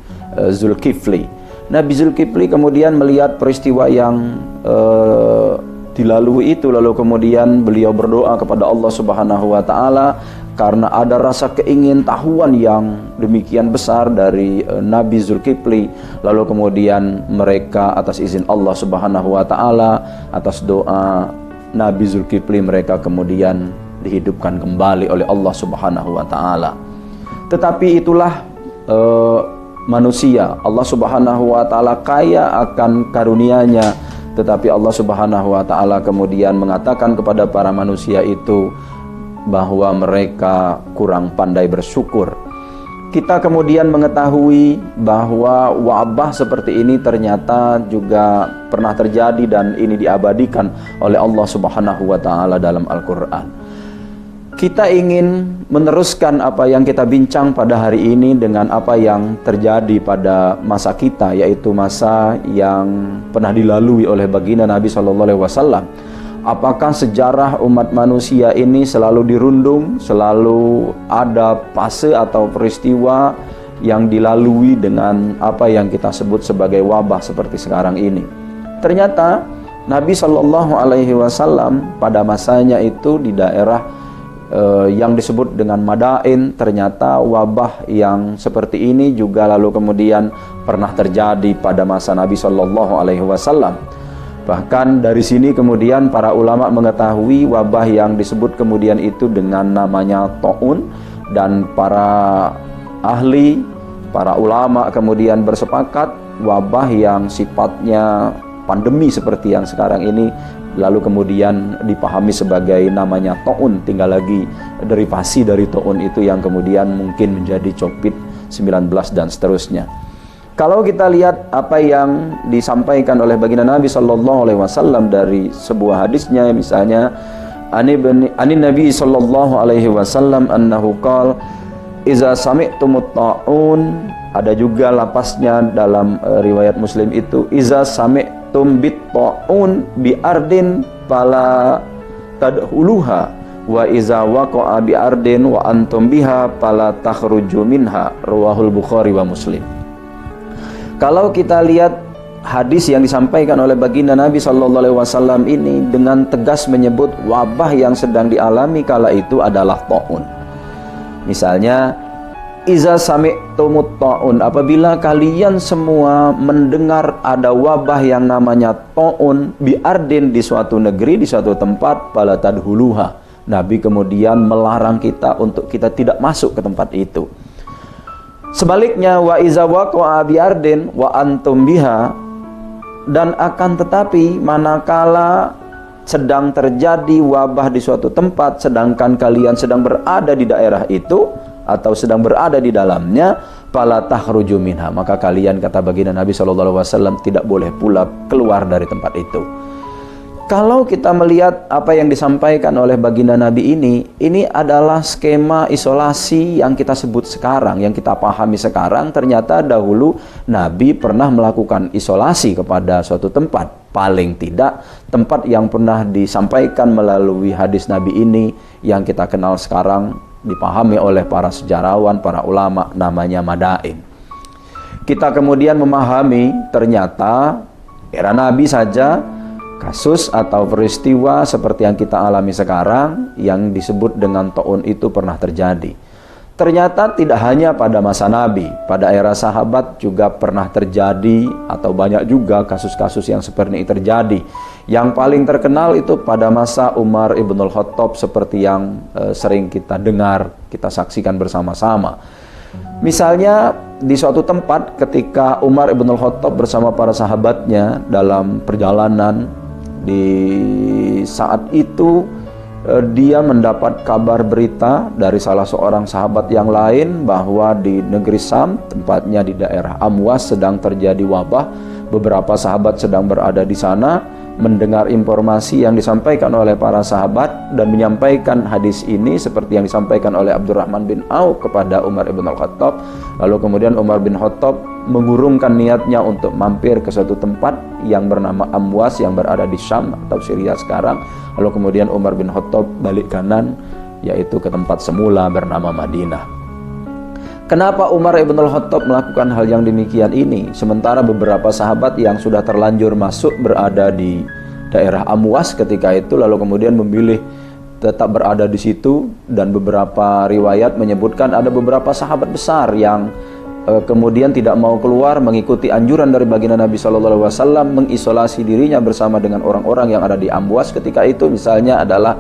Zulkifli. Nabi Zulkifli kemudian melihat peristiwa yang dilalui itu, lalu kemudian beliau berdoa kepada Allah Subhanahu wa taala karena ada rasa keingintahuan yang demikian besar dari Nabi Zulkifli. Lalu kemudian mereka atas izin Allah Subhanahu wa taala, atas doa Nabi Zulkifli, mereka kemudian dihidupkan kembali oleh Allah Subhanahu wa taala. Tetapi itulah manusia. Allah Subhanahu wa taala kaya akan karunia-Nya, tetapi Allah Subhanahu wa taala kemudian mengatakan kepada para manusia itu bahwa mereka kurang pandai bersyukur. Kita kemudian mengetahui bahwa wabah seperti ini ternyata juga pernah terjadi dan ini diabadikan oleh Allah Subhanahu wa taala dalam Al-Qur'an. Kita ingin meneruskan apa yang kita bincang pada hari ini dengan apa yang terjadi pada masa kita, yaitu masa yang pernah dilalui oleh baginda Nabi SAW. Apakah sejarah umat manusia ini selalu dirundung, selalu ada fase atau peristiwa yang dilalui dengan apa yang kita sebut sebagai wabah seperti sekarang ini? Ternyata Nabi SAW pada masanya itu di daerah yang disebut dengan Madain, ternyata wabah yang seperti ini juga lalu kemudian pernah terjadi pada masa Nabi SAW. Bahkan dari sini kemudian para ulama mengetahui wabah yang disebut kemudian itu dengan namanya ta'un, dan para ahli, para ulama kemudian bersepakat wabah yang sifatnya pandemi seperti yang sekarang ini lalu kemudian dipahami sebagai namanya ta'un, tinggal lagi derivasi dari ta'un itu yang kemudian mungkin menjadi COVID-19 dan seterusnya. Kalau kita lihat apa yang disampaikan oleh baginda Nabi SAW dari sebuah hadisnya, misalnya ani Nabi SAW annahu qala iza sami'tumut ta'un, ada juga lapasnya dalam riwayat Muslim itu iza sami'tum bit ta'un bi ardin fala tadkhuluha wa iza waqa'a bi ardin wa antum biha fala takhruju minha, rawahul Bukhari wa Muslim. Kalau kita lihat hadis yang disampaikan oleh baginda Nabi SAW ini dengan tegas menyebut wabah yang sedang dialami kala itu adalah ta'un. Misalnya, iza sami'tumut ta'un, apabila kalian semua mendengar ada wabah yang namanya ta'un bi ardin, di suatu negeri, di suatu tempat, fala tadkhuluha. Nabi kemudian melarang kita untuk kita tidak masuk ke tempat itu. Sebaliknya, wa iza waqa'a bi ardin wa antum biha, dan akan tetapi manakala sedang terjadi wabah di suatu tempat sedangkan kalian sedang berada di daerah itu atau sedang berada di dalamnya, fala takhruju minha, maka kalian, kata baginda Nabi SAW, tidak boleh pula keluar dari tempat itu. Kalau kita melihat apa yang disampaikan oleh baginda Nabi ini adalah skema isolasi yang kita sebut sekarang, yang kita pahami sekarang. Ternyata dahulu Nabi pernah melakukan isolasi kepada suatu tempat. Paling tidak tempat yang pernah disampaikan melalui hadis Nabi ini yang kita kenal sekarang, dipahami oleh para sejarawan, para ulama, namanya Madain. Kita kemudian memahami ternyata era Nabi saja kasus atau peristiwa seperti yang kita alami sekarang yang disebut dengan ta'un itu pernah terjadi. Ternyata tidak hanya pada masa Nabi, pada era sahabat juga pernah terjadi, atau banyak juga kasus-kasus yang seperti ini terjadi. Yang paling terkenal itu pada masa Umar ibn al-Khattab, seperti yang sering kita dengar, kita saksikan bersama-sama. Misalnya di suatu tempat ketika Umar ibn al-Khattab bersama para sahabatnya dalam perjalanan, di saat itu dia mendapat kabar berita dari salah seorang sahabat yang lain bahwa di negeri Sam, tempatnya di daerah Amwas, sedang terjadi wabah. Beberapa sahabat sedang berada di sana, mendengar informasi yang disampaikan oleh para sahabat dan menyampaikan hadis ini seperti yang disampaikan oleh Abdurrahman bin Auf kepada Umar ibn al-Khattab. Lalu kemudian Umar bin Khattab mengurungkan niatnya untuk mampir ke suatu tempat yang bernama Amwas yang berada di Syam atau Syria sekarang. Lalu kemudian Umar bin Khattab balik kanan, yaitu ke tempat semula bernama Madinah. Kenapa Umar ibn al-Khattab melakukan hal yang demikian ini? Sementara beberapa sahabat yang sudah terlanjur masuk berada di daerah Amwas ketika itu, lalu kemudian memilih tetap berada di situ, dan beberapa riwayat menyebutkan ada beberapa sahabat besar yang kemudian tidak mau keluar mengikuti anjuran dari baginda Nabi SAW mengisolasi dirinya bersama dengan orang-orang yang ada di Amwas ketika itu. Misalnya adalah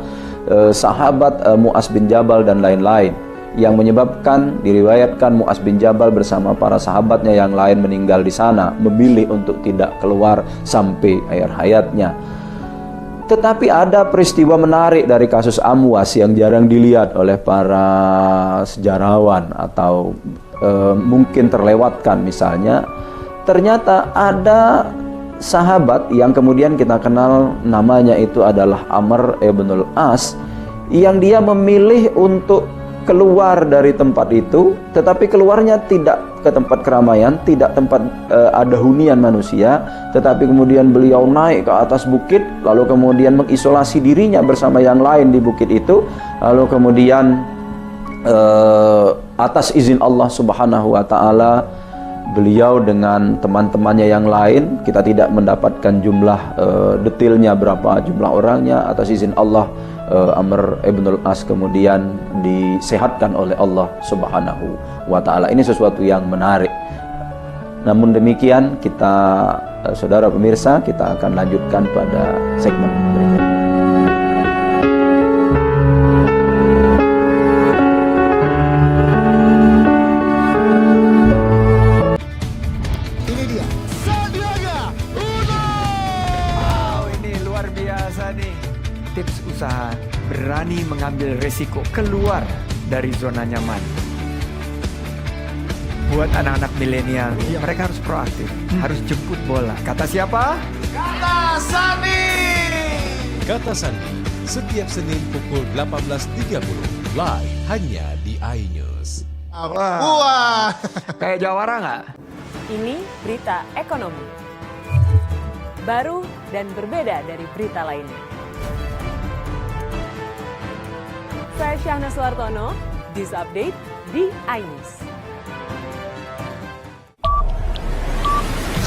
sahabat Mu'az bin Jabal dan lain-lain, yang menyebabkan diriwayatkan Mu'az bin Jabal bersama para sahabatnya yang lain meninggal di sana, memilih untuk tidak keluar sampai akhir hayatnya. Tetapi ada peristiwa menarik dari kasus Amwas yang jarang dilihat oleh para sejarawan atau mungkin terlewatkan. Misalnya, ternyata ada sahabat yang kemudian kita kenal namanya itu adalah Amr ibnul As, yang dia memilih untuk keluar dari tempat itu, tetapi keluarnya tidak ke tempat keramaian, tidak tempat ada hunian manusia, tetapi kemudian beliau naik ke atas bukit, lalu kemudian mengisolasi dirinya bersama yang lain di bukit itu, lalu kemudian atas izin Allah Subhanahu wa Ta'ala, beliau dengan teman-temannya yang lain, kita tidak mendapatkan jumlah detailnya berapa jumlah orangnya, atas izin Allah Amr ibnul As kemudian disehatkan oleh Allah Subhanahu wa Ta'ala. Ini sesuatu yang menarik. Namun demikian, kita saudara pemirsa, kita akan lanjutkan pada segmen berikutnya. Ini dia, Sandiaga Uno. Wow, ini luar biasa nih. Tips usaha, berani mengambil resiko, keluar dari zona nyaman. Buat anak-anak milenial, mereka harus proaktif, harus jemput bola. Kata siapa? Kata Sandi. Kata Sandi, setiap Senin pukul 18.30 live hanya di iNews. Wah, kayak jawara nggak? Ini berita ekonomi. Baru dan berbeda dari berita lainnya. Saya Syahna Suartono, News Update di iNews.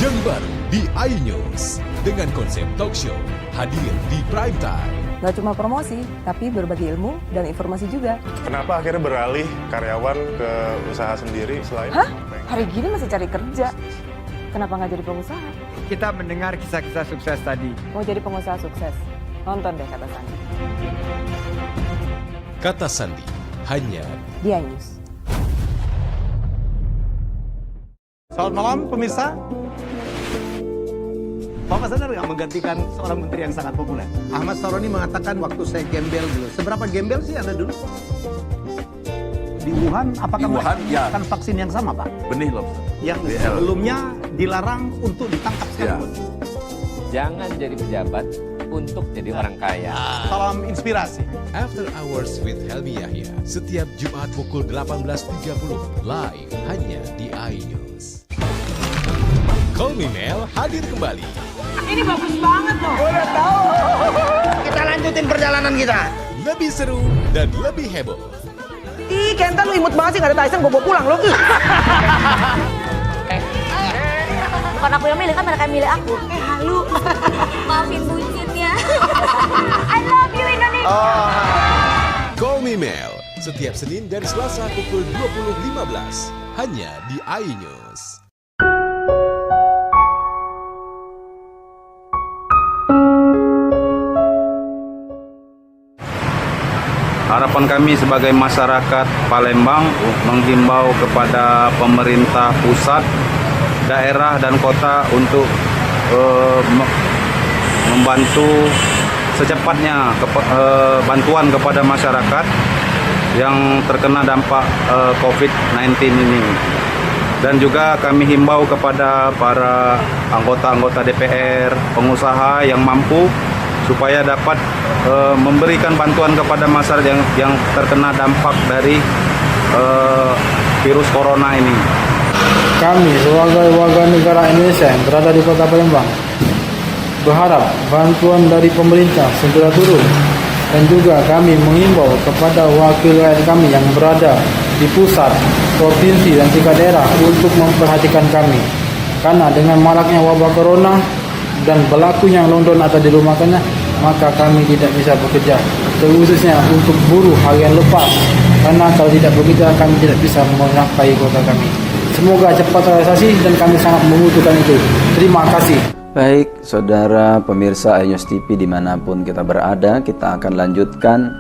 Yang baru di iNews dengan konsep talk show hadir di prime time. Gak cuma promosi, tapi berbagi ilmu dan informasi juga. Kenapa akhirnya beralih karyawan ke usaha sendiri selain? Hah? Hari gini masih cari kerja. Kenapa nggak jadi pengusaha? Kita mendengar kisah-kisah sukses tadi. Mau jadi pengusaha sukses? Nonton deh Kata Sandi. Kata Sandi hanya di iNews. Selamat malam pemirsa. Bapak sadar nggak menggantikan seorang menteri yang sangat populer? Ahmad Saroni mengatakan waktu saya gembel dulu. Seberapa gembel sih Anda dulu? Di Wuhan, apakah melakukan vaksin yang sama, Pak? Benih loh. Yang sebelumnya dilarang untuk ditangkap sekalipun. Jangan jadi pejabat untuk jadi orang kaya. Salam inspirasi. After Hours with Helmi Yahya setiap Jumat pukul 18.30 live hanya di iNews. Call Me Mel hadir kembali. Ini bagus banget loh. Udah tahu. Kita lanjutin perjalanan kita. Lebih seru dan lebih heboh. Ih, Kenta lu imut banget sih, gak ada Tyson, gue bawa pulang lo. Bukan aku yang milih, kan mereka yang milih aku. Halu. Maafin bucinnya. I love you Indonesia. Call Me Mel setiap Senin dan Selasa pukul 20.15 hanya di iNews. Harapan kami sebagai masyarakat Palembang menghimbau kepada pemerintah pusat, daerah dan kota untuk membantu secepatnya bantuan kepada masyarakat yang terkena dampak COVID-19 ini. Dan juga kami himbau kepada para anggota-anggota DPR, pengusaha yang mampu supaya dapat memberikan bantuan kepada masyarakat yang terkena dampak dari virus corona ini. Kami sebagai warga negara Indonesia yang berada di Kota Palembang berharap bantuan dari pemerintah segera turun, dan juga kami mengimbau kepada wakil rakyat kami yang berada di pusat, provinsi dan tingkat daerah untuk memperhatikan kami, karena dengan maraknya wabah corona dan berlakunya lockdown atau dirumahkannya, maka kami tidak bisa bekerja, terkhususnya untuk buruh harian lepas, karena kalau tidak bekerja kami tidak bisa menafkahi kota kami. Semoga cepat terrealisasi dan kami sangat membutuhkan itu. Terima kasih. Baik, saudara pemirsa iNews TV dimanapun kita berada, kita akan lanjutkan.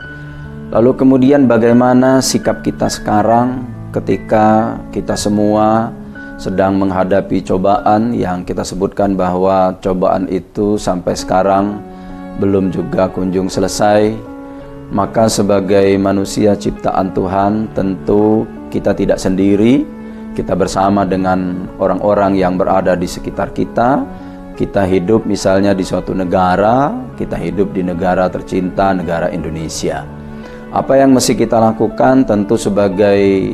Lalu kemudian bagaimana sikap kita sekarang ketika kita semua sedang menghadapi cobaan yang kita sebutkan bahwa cobaan itu sampai sekarang belum juga kunjung selesai. Maka sebagai manusia ciptaan Tuhan, tentu kita tidak sendiri, kita bersama dengan orang-orang yang berada di sekitar kita. Kita hidup misalnya di suatu negara, kita hidup di negara tercinta, negara Indonesia. Apa yang mesti kita lakukan tentu sebagai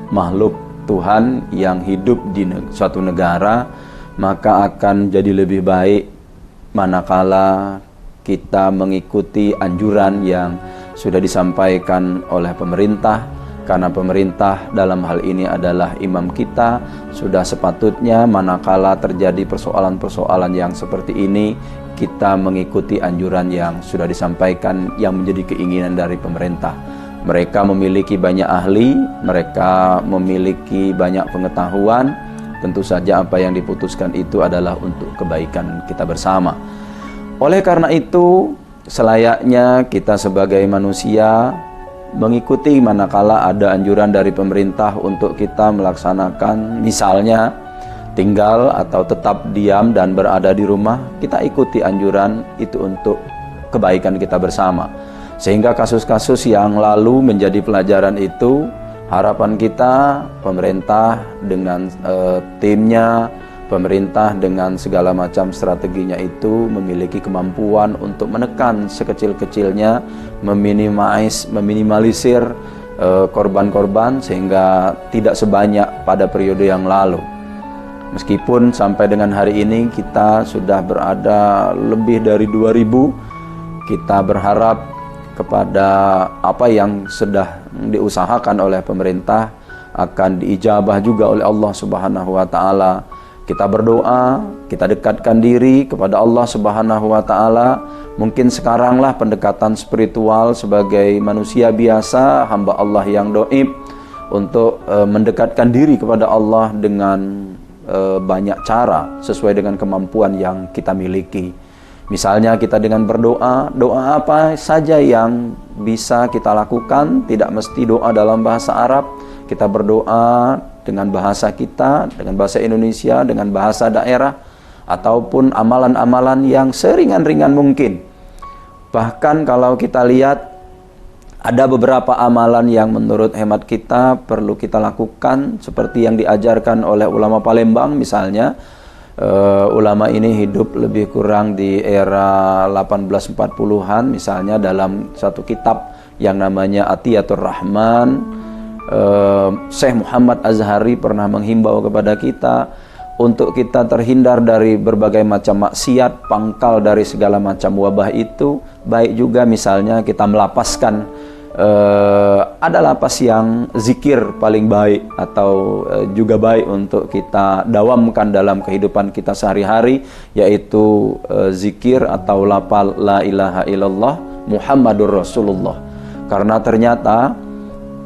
makhluk Tuhan yang hidup di suatu negara, maka akan jadi lebih baik manakala kita mengikuti anjuran yang sudah disampaikan oleh pemerintah. Karena pemerintah dalam hal ini adalah imam kita, sudah sepatutnya manakala terjadi persoalan-persoalan yang seperti ini, kita mengikuti anjuran yang sudah disampaikan yang menjadi keinginan dari pemerintah. Mereka memiliki banyak ahli, mereka memiliki banyak pengetahuan, tentu saja apa yang diputuskan itu adalah untuk kebaikan kita bersama. Oleh karena itu, selayaknya kita sebagai manusia mengikuti manakala ada anjuran dari pemerintah untuk kita melaksanakan misalnya tinggal atau tetap diam dan berada di rumah, kita ikuti anjuran itu untuk kebaikan kita bersama. Sehingga kasus-kasus yang lalu menjadi pelajaran itu, harapan kita pemerintah dengan timnya, pemerintah dengan segala macam strateginya itu memiliki kemampuan untuk menekan sekecil-kecilnya, meminimalisir korban-korban sehingga tidak sebanyak pada periode yang lalu. Meskipun sampai dengan hari ini kita sudah berada lebih dari 2000, kita berharap kepada apa yang sudah diusahakan oleh pemerintah akan diijabah juga oleh Allah Subhanahu wa taala. Kita berdoa, kita dekatkan diri kepada Allah Subhanahu wa taala. Mungkin sekaranglah pendekatan spiritual sebagai manusia biasa, hamba Allah yang doib, untuk mendekatkan diri kepada Allah dengan banyak cara sesuai dengan kemampuan yang kita miliki. Misalnya kita dengan berdoa, doa apa saja yang bisa kita lakukan, tidak mesti doa dalam bahasa Arab. Kita berdoa dengan bahasa kita, dengan bahasa Indonesia, dengan bahasa daerah, ataupun amalan-amalan yang seringan-ringan mungkin. Bahkan kalau kita lihat, ada beberapa amalan yang menurut hemat kita perlu kita lakukan, seperti yang diajarkan oleh ulama Palembang misalnya. Ulama ini hidup lebih kurang di era 1840-an, misalnya dalam satu kitab yang namanya Atiyatur Rahman. Syekh Muhammad Azhari pernah menghimbau kepada kita untuk kita terhindar dari berbagai macam maksiat, pangkal dari segala macam wabah itu. Baik juga misalnya kita melapaskan, ada lapas yang zikir paling baik atau juga baik untuk kita dawamkan dalam kehidupan kita sehari-hari, yaitu zikir atau lafal la ilaha illallah Muhammadur Rasulullah. Karena ternyata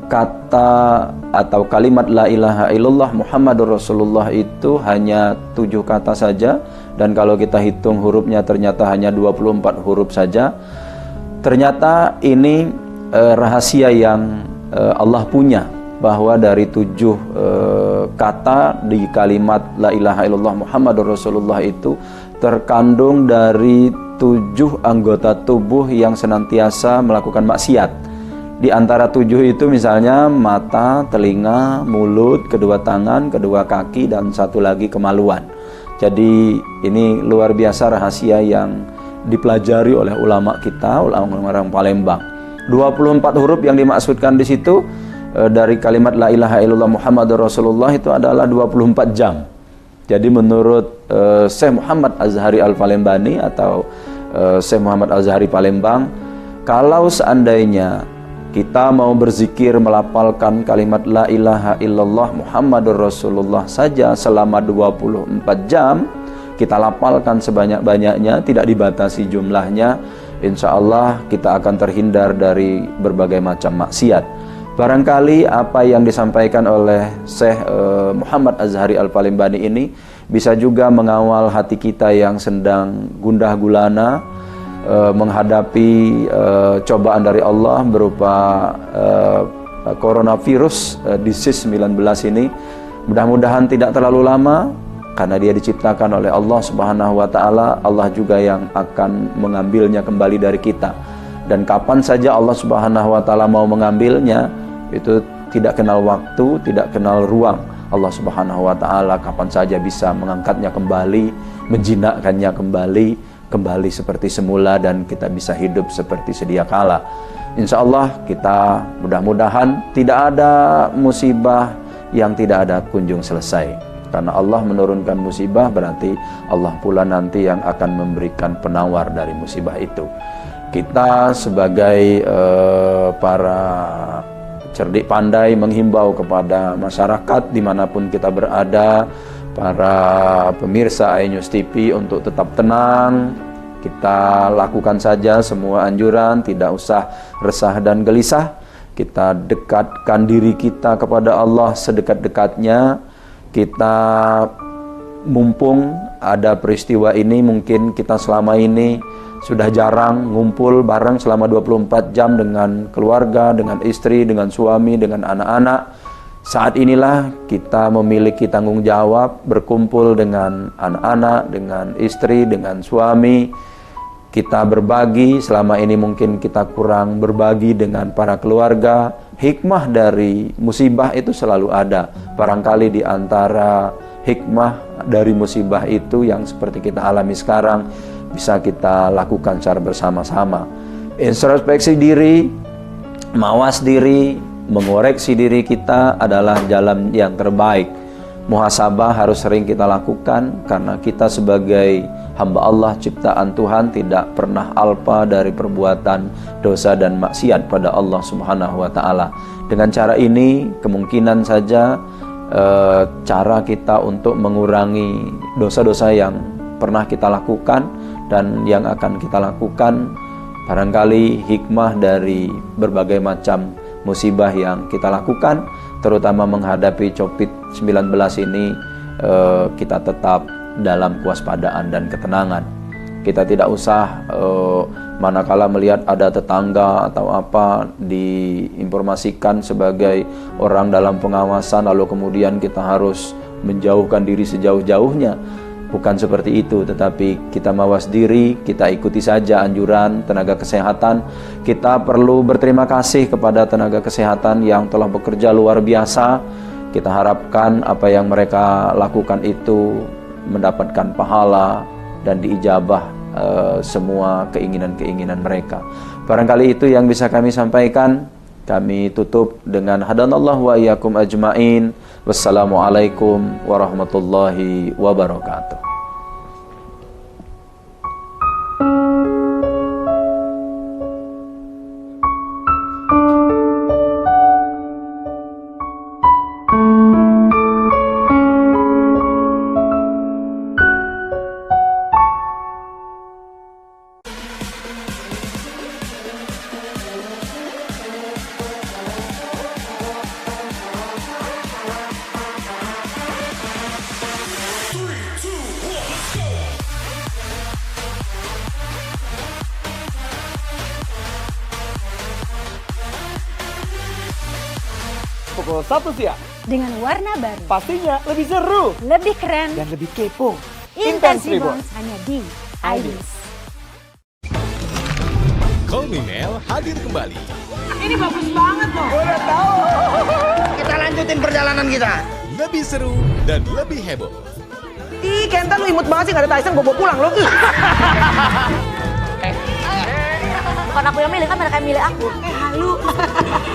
kata atau kalimat la ilaha illallah Muhammadur Rasulullah itu hanya 7 kata saja, dan kalau kita hitung hurufnya ternyata hanya 24 huruf saja. Ternyata ini rahasia yang Allah punya, bahwa dari 7 kata di kalimat la ilaha illallah Muhammadur Rasulullah itu terkandung dari 7 anggota tubuh yang senantiasa melakukan maksiat. Di antara 7 itu misalnya mata, telinga, mulut, kedua tangan, kedua kaki, dan satu lagi kemaluan. Jadi ini luar biasa rahasia yang dipelajari oleh ulama kita, ulama orang Palembang. 24 huruf yang dimaksudkan di situ dari kalimat la ilaha illallah Muhammadur Rasulullah itu adalah 24 jam. Jadi menurut Syekh Muhammad Azhari Al-Palembani atau Syekh Muhammad Azhari Palembang, kalau seandainya kita mau berzikir melafalkan kalimat la ilaha illallah Muhammadur Rasulullah saja selama 24 jam, kita lafalkan sebanyak-banyaknya, tidak dibatasi jumlahnya, insya Allah kita akan terhindar dari berbagai macam maksiat. Barangkali apa yang disampaikan oleh Syekh Muhammad Azhari Al-Palembani ini bisa juga mengawal hati kita yang sedang gundah gulana menghadapi cobaan dari Allah berupa coronavirus disease 19 ini. Mudah-mudahan tidak terlalu lama, karena dia diciptakan oleh Allah Subhanahu wa Ta'ala. Allah juga yang akan mengambilnya kembali dari kita, dan kapan saja Allah Subhanahu wa Ta'ala mau mengambilnya itu tidak kenal waktu, tidak kenal ruang. Allah Subhanahu wa Ta'ala kapan saja bisa mengangkatnya kembali, menjinakkannya kembali seperti semula, dan kita bisa hidup seperti sedia kala. Insya Allah kita mudah-mudahan tidak ada musibah yang tidak ada kunjung selesai. Karena Allah menurunkan musibah, berarti Allah pula nanti yang akan memberikan penawar dari musibah itu. Kita sebagai para cerdik pandai menghimbau kepada masyarakat dimanapun kita berada, para pemirsa iNews TV untuk tetap tenang. Kita lakukan saja semua anjuran, tidak usah resah dan gelisah. Kita dekatkan diri kita kepada Allah sedekat-dekatnya. Kita mumpung ada peristiwa ini, mungkin kita selama ini sudah jarang ngumpul bareng selama 24 jam dengan keluarga, dengan istri, dengan suami, dengan anak-anak. Saat inilah kita memiliki tanggung jawab berkumpul dengan anak-anak, dengan istri, dengan suami. Kita berbagi, selama ini mungkin kita kurang berbagi dengan para keluarga. Hikmah dari musibah itu selalu ada. Barangkali di antara hikmah dari musibah itu yang seperti kita alami sekarang bisa kita lakukan secara bersama-sama. Introspeksi diri, mawas diri, mengoreksi diri kita adalah jalan yang terbaik. Muhasabah harus sering kita lakukan, karena kita sebagai hamba Allah, ciptaan Tuhan, tidak pernah alpa dari perbuatan dosa dan maksiat pada Allah Subhanahu wa Ta'ala. Dengan cara ini kemungkinan saja cara kita untuk mengurangi dosa-dosa yang pernah kita lakukan dan yang akan kita lakukan. Barangkali hikmah dari berbagai macam musibah yang kita lakukan, terutama menghadapi COVID-19 ini, kita tetap dalam kewaspadaan dan ketenangan. Kita tidak usah manakala melihat ada tetangga atau apa diinformasikan sebagai orang dalam pengawasan, lalu kemudian kita harus menjauhkan diri sejauh-jauhnya. Bukan seperti itu, tetapi kita mawas diri, kita ikuti saja anjuran tenaga kesehatan. Kita perlu berterima kasih kepada tenaga kesehatan yang telah bekerja luar biasa. Kita harapkan apa yang mereka lakukan itu mendapatkan pahala dan diijabah semua keinginan-keinginan mereka. Barangkali itu yang bisa kami sampaikan. Kami tutup dengan hadanallahu wa iyyakum ajmain. Wassalamualaikum warahmatullahi wabarakatuh. Pukul 1 siang. Dengan warna baru. Pastinya lebih seru. Lebih keren. Dan lebih kepo. Intense Reborn hanya di iNews. Call Me Mel hadir kembali. Ini bagus banget loh. Udah tahu. Kita lanjutin perjalanan kita. Lebih seru dan lebih heboh. Ih, Kenta lu imut banget sih, gak ada Tyson, gue bawa pulang lo. Bukan aku yang milih, kan mereka yang milih aku. Halu.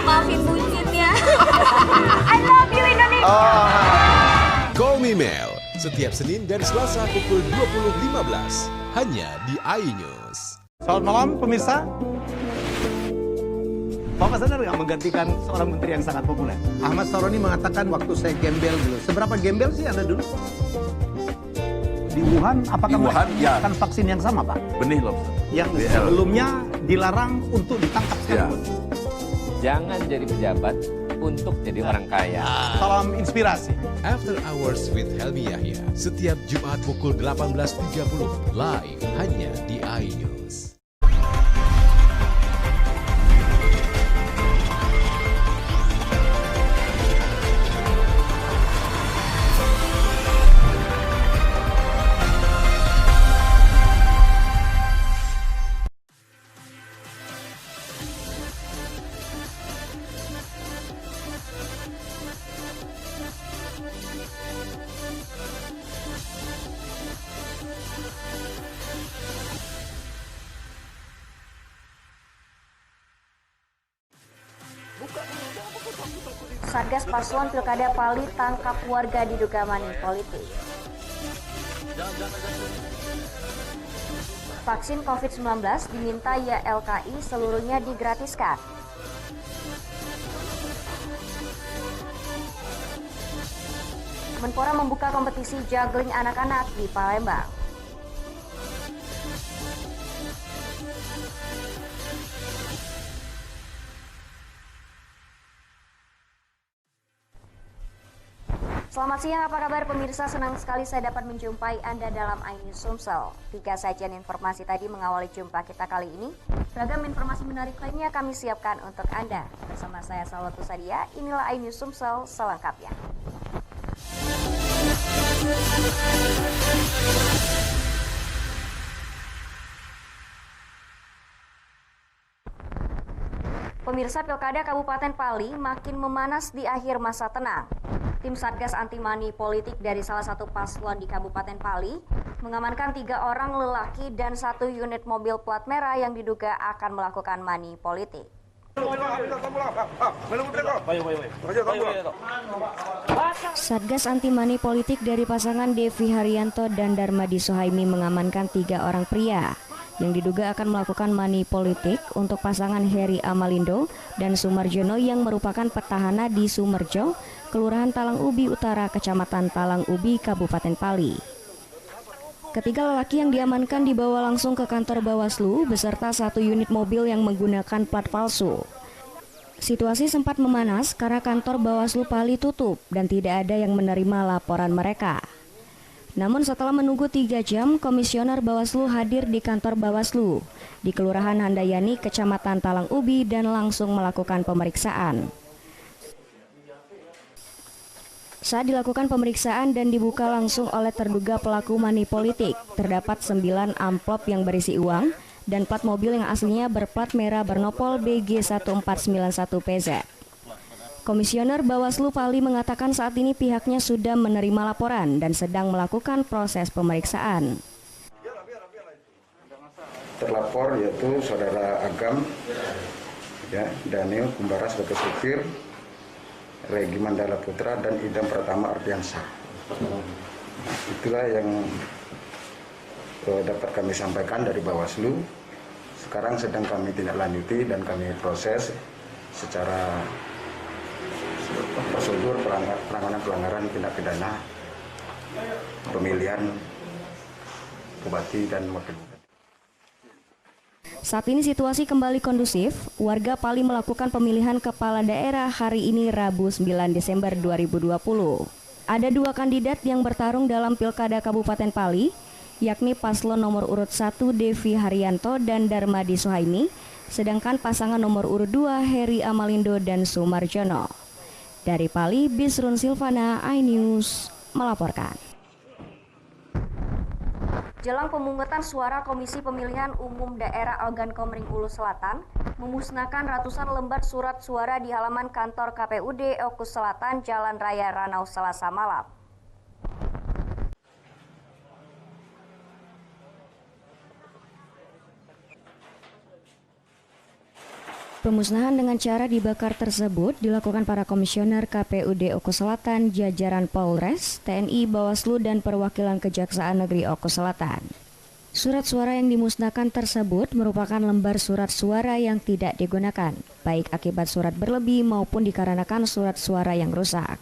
Maafin bucinnya. I love you Indonesia. Call Me Mel, setiap Senin dan Selasa pukul 20.15 hanya di iNews. Selamat malam pemirsa. Bapak sadar nggak menggantikan seorang menteri yang sangat populer? Ahmad Saroni mengatakan waktu saya gembel dulu. Seberapa gembel sih Anda dulu? Di Wuhan, apakah mereka menggunakan vaksin yang sama, Pak? Benih loh. Yang sebelumnya dilarang untuk ditangkap sekalipun. Jangan jadi pejabat untuk jadi orang kaya. Salam inspirasi. After Hours with Helmi Yahya, setiap Jumat pukul 18.30, live hanya di iNews. Satgas Paslon Pilkada Pali tangkap warga diduga money politik. Vaksin COVID-19 diminta YLKI seluruhnya digratiskan. Menpora membuka kompetisi juggling anak-anak di Palembang. Selamat siang, apa kabar pemirsa? Senang sekali saya dapat menjumpai Anda dalam iNews Sumsel. 3 sajian informasi tadi mengawali jumpa kita kali ini. Beragam informasi menarik lainnya kami siapkan untuk Anda. Bersama saya Salwatu Sadia, inilah iNews Sumsel selengkapnya. Pemirsa, Pilkada Kabupaten Pali makin memanas di akhir masa tenang. Tim Satgas Anti Money Politik dari salah satu paslon di Kabupaten Pali mengamankan 3 orang lelaki dan 1 unit mobil plat merah yang diduga akan melakukan money politik. Satgas Anti Money Politik dari pasangan Devi Haryanto dan Darmadi Suhaimi mengamankan 3 orang pria yang diduga akan melakukan money politik untuk pasangan Heri Amalindo dan Sumarjono yang merupakan petahana di Sumerjo, Kelurahan Talang Ubi Utara, Kecamatan Talang Ubi, Kabupaten Pali. Ketiga lelaki yang diamankan dibawa langsung ke kantor Bawaslu beserta 1 unit mobil yang menggunakan plat palsu. Situasi sempat memanas karena kantor Bawaslu Pali tutup dan tidak ada yang menerima laporan mereka. Namun setelah menunggu 3 jam, Komisioner Bawaslu hadir di kantor Bawaslu di Kelurahan Handayani, Kecamatan Talang Ubi dan langsung melakukan pemeriksaan. Saat dilakukan pemeriksaan dan dibuka langsung oleh terduga pelaku money politik, terdapat 9 amplop yang berisi uang dan plat mobil yang aslinya berplat merah bernopol BG1491PZ. Komisioner Bawaslu Pali mengatakan saat ini pihaknya sudah menerima laporan dan sedang melakukan proses pemeriksaan. Terlapor yaitu Saudara Agam, Daniel Kumbara sebagai supir, Regi Mandala Putra dan Idam Pratama Ardiansyah. Itulah yang dapat kami sampaikan dari Bawaslu. Sekarang sedang kami tindak lanjuti dan kami proses secara prosedur penanganan pelanggaran tindak pidana pemilihan bupati dan wakil bupati. Saat ini situasi kembali kondusif. Warga Pali melakukan pemilihan kepala daerah hari ini Rabu 9 Desember 2020. Ada 2 kandidat yang bertarung dalam Pilkada Kabupaten Pali, yakni paslon nomor urut 1 Devi Haryanto dan Darmadi Suhaimi, sedangkan pasangan nomor urut 2 Heri Amalindo dan Sumarjono. Dari Pali, Bisrun Silvana, iNews melaporkan. Jelang pemungutan suara Komisi Pemilihan Umum Daerah Ogan Komering Ulu Selatan memusnahkan ratusan lembar surat suara di halaman kantor KPUD Okus Selatan, Jalan Raya Ranau, Selasa malam. Pemusnahan dengan cara dibakar tersebut dilakukan para komisioner KPUD Okus Selatan, jajaran Polres, TNI, Bawaslu, dan perwakilan Kejaksaan Negeri Okus Selatan. Surat suara yang dimusnahkan tersebut merupakan lembar surat suara yang tidak digunakan, baik akibat surat berlebih maupun dikarenakan surat suara yang rusak.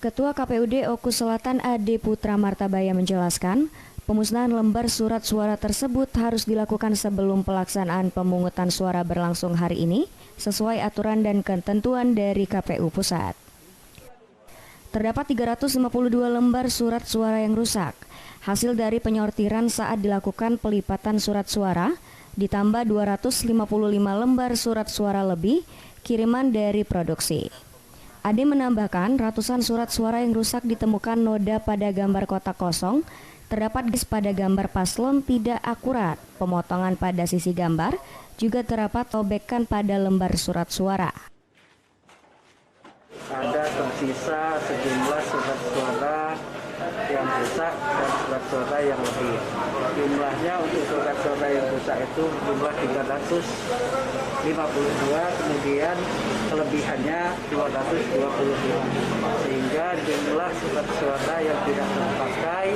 Ketua KPUD Okus Selatan Ade Putra Martabaya menjelaskan, Pemusnahan lembar surat suara tersebut harus dilakukan sebelum pelaksanaan pemungutan suara berlangsung hari ini sesuai aturan dan ketentuan dari KPU Pusat. Terdapat 352 lembar surat suara yang rusak. Hasil dari penyortiran saat dilakukan pelipatan surat suara ditambah 255 lembar surat suara lebih kiriman dari produksi. Ade menambahkan ratusan surat suara yang rusak ditemukan noda pada gambar kotak kosong, terdapat garis pada gambar paslon tidak akurat, pemotongan pada sisi gambar, juga terdapat tobekan pada lembar surat suara. Ada tersisa sejumlah surat suara yang rusak dan surat suara yang lebih. Jumlahnya untuk surat suara yang rusak itu jumlah 352, kemudian kelebihannya 225. Sehingga jumlah surat suara yang tidak terpakai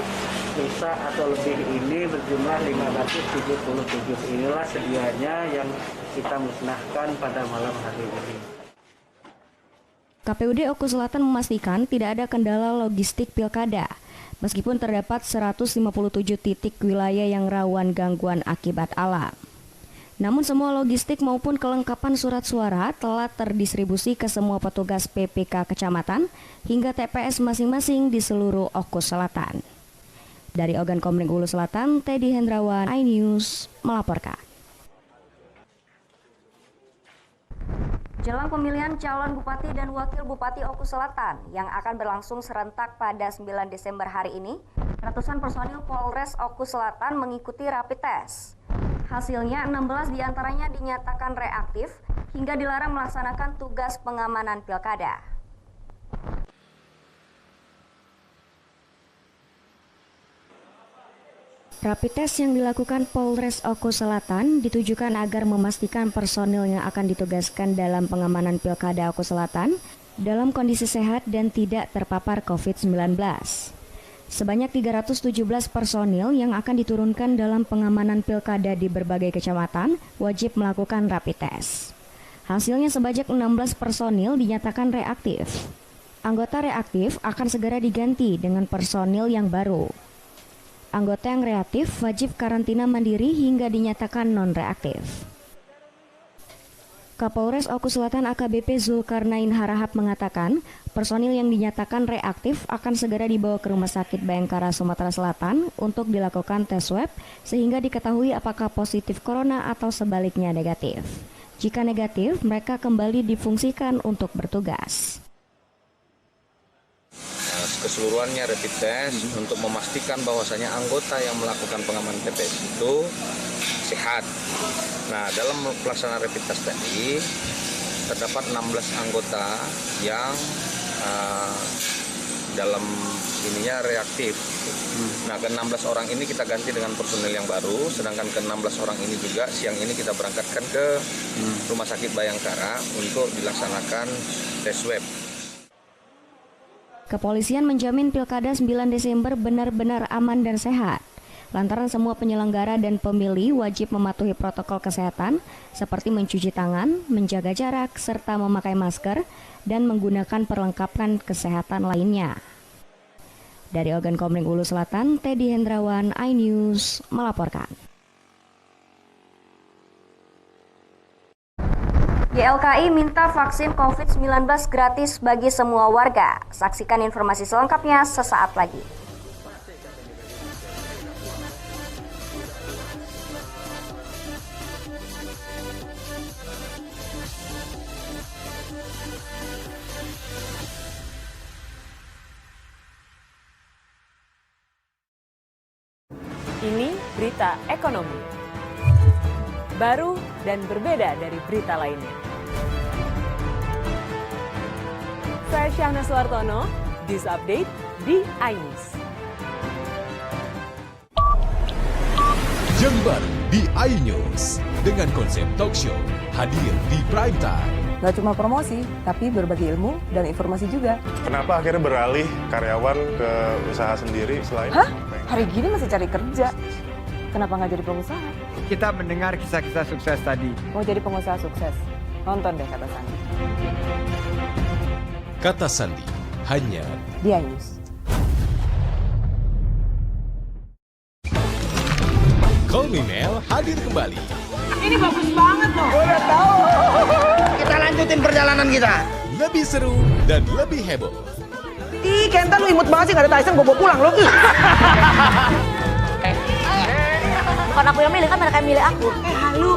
rusak atau lebih ini berjumlah 577. Inilah sedianya yang kita musnahkan pada malam hari ini. KPUD Oku Selatan memastikan tidak ada kendala logistik pilkada, meskipun terdapat 157 titik wilayah yang rawan gangguan akibat alam. Namun semua logistik maupun kelengkapan surat suara telah terdistribusi ke semua petugas PPK kecamatan hingga TPS masing-masing di seluruh Oku Selatan. Dari Ogan Komering Ulu Selatan, Teddy Hendrawan, iNews melaporkan. Jelang pemilihan calon bupati dan wakil bupati Oku Selatan yang akan berlangsung serentak pada 9 Desember hari ini, ratusan personil Polres Oku Selatan mengikuti rapid test. Hasilnya 16 diantaranya dinyatakan reaktif hingga dilarang melaksanakan tugas pengamanan pilkada. Rapid test yang dilakukan Polres Oku Selatan ditujukan agar memastikan personil yang akan ditugaskan dalam pengamanan Pilkada Oku Selatan dalam kondisi sehat dan tidak terpapar COVID-19. Sebanyak 317 personil yang akan diturunkan dalam pengamanan Pilkada di berbagai kecamatan wajib melakukan rapid test. Hasilnya sebanyak 16 personil dinyatakan reaktif. Anggota reaktif akan segera diganti dengan personil yang baru. Anggota yang reaktif wajib karantina mandiri hingga dinyatakan non-reaktif. Kapolres Oku Selatan AKBP Zulkarnain Harahap mengatakan, personil yang dinyatakan reaktif akan segera dibawa ke Rumah Sakit Bayangkara Sumatera Selatan untuk dilakukan tes swab sehingga diketahui apakah positif corona atau sebaliknya negatif. Jika negatif, mereka kembali difungsikan untuk bertugas. Keseluruhannya rapid test untuk memastikan bahwasanya anggota yang melakukan pengamanan TPS itu sehat. Nah, dalam pelaksanaan rapid test tadi terdapat 16 anggota yang dalam ininya reaktif. Nah, ke-16 orang ini kita ganti dengan personil yang baru, sedangkan ke-16 orang ini juga siang ini kita berangkatkan ke Rumah Sakit Bayangkara untuk dilaksanakan tes swab. Kepolisian menjamin Pilkada 9 Desember benar-benar aman dan sehat. Lantaran semua penyelenggara dan pemilih wajib mematuhi protokol kesehatan seperti mencuci tangan, menjaga jarak, serta memakai masker dan menggunakan perlengkapan kesehatan lainnya. Dari Ogan Komering Ulu Selatan, Teddy Hendrawan, iNews melaporkan. YLKI minta vaksin COVID-19 gratis bagi semua warga. Saksikan informasi selengkapnya sesaat lagi. Ini berita ekonomi. Baru dan berbeda dari berita lainnya. Saya Syahna Suartono, This Update di iNews. Jember di iNews dengan konsep talk show hadir di prime time. Gak cuma promosi, tapi berbagi ilmu dan informasi juga. Kenapa akhirnya beralih karyawan ke usaha sendiri selain? Hah? Hari gini masih cari kerja. Kenapa nggak jadi pengusaha? Kita mendengar kisah-kisah sukses tadi. Mau jadi pengusaha sukses? Nonton deh Kata Sandi. Kata Sandi, hanya di iNews. Call Me Mel hadir kembali. Ini bagus banget loh. Udah tahu. Kita lanjutin perjalanan kita. Lebih seru dan lebih heboh. Ih, Kenta lu imut banget sih, gak ada Tyson, gue bawa pulang lo. Bukan aku yang milih, kan mereka yang milih aku. Halu.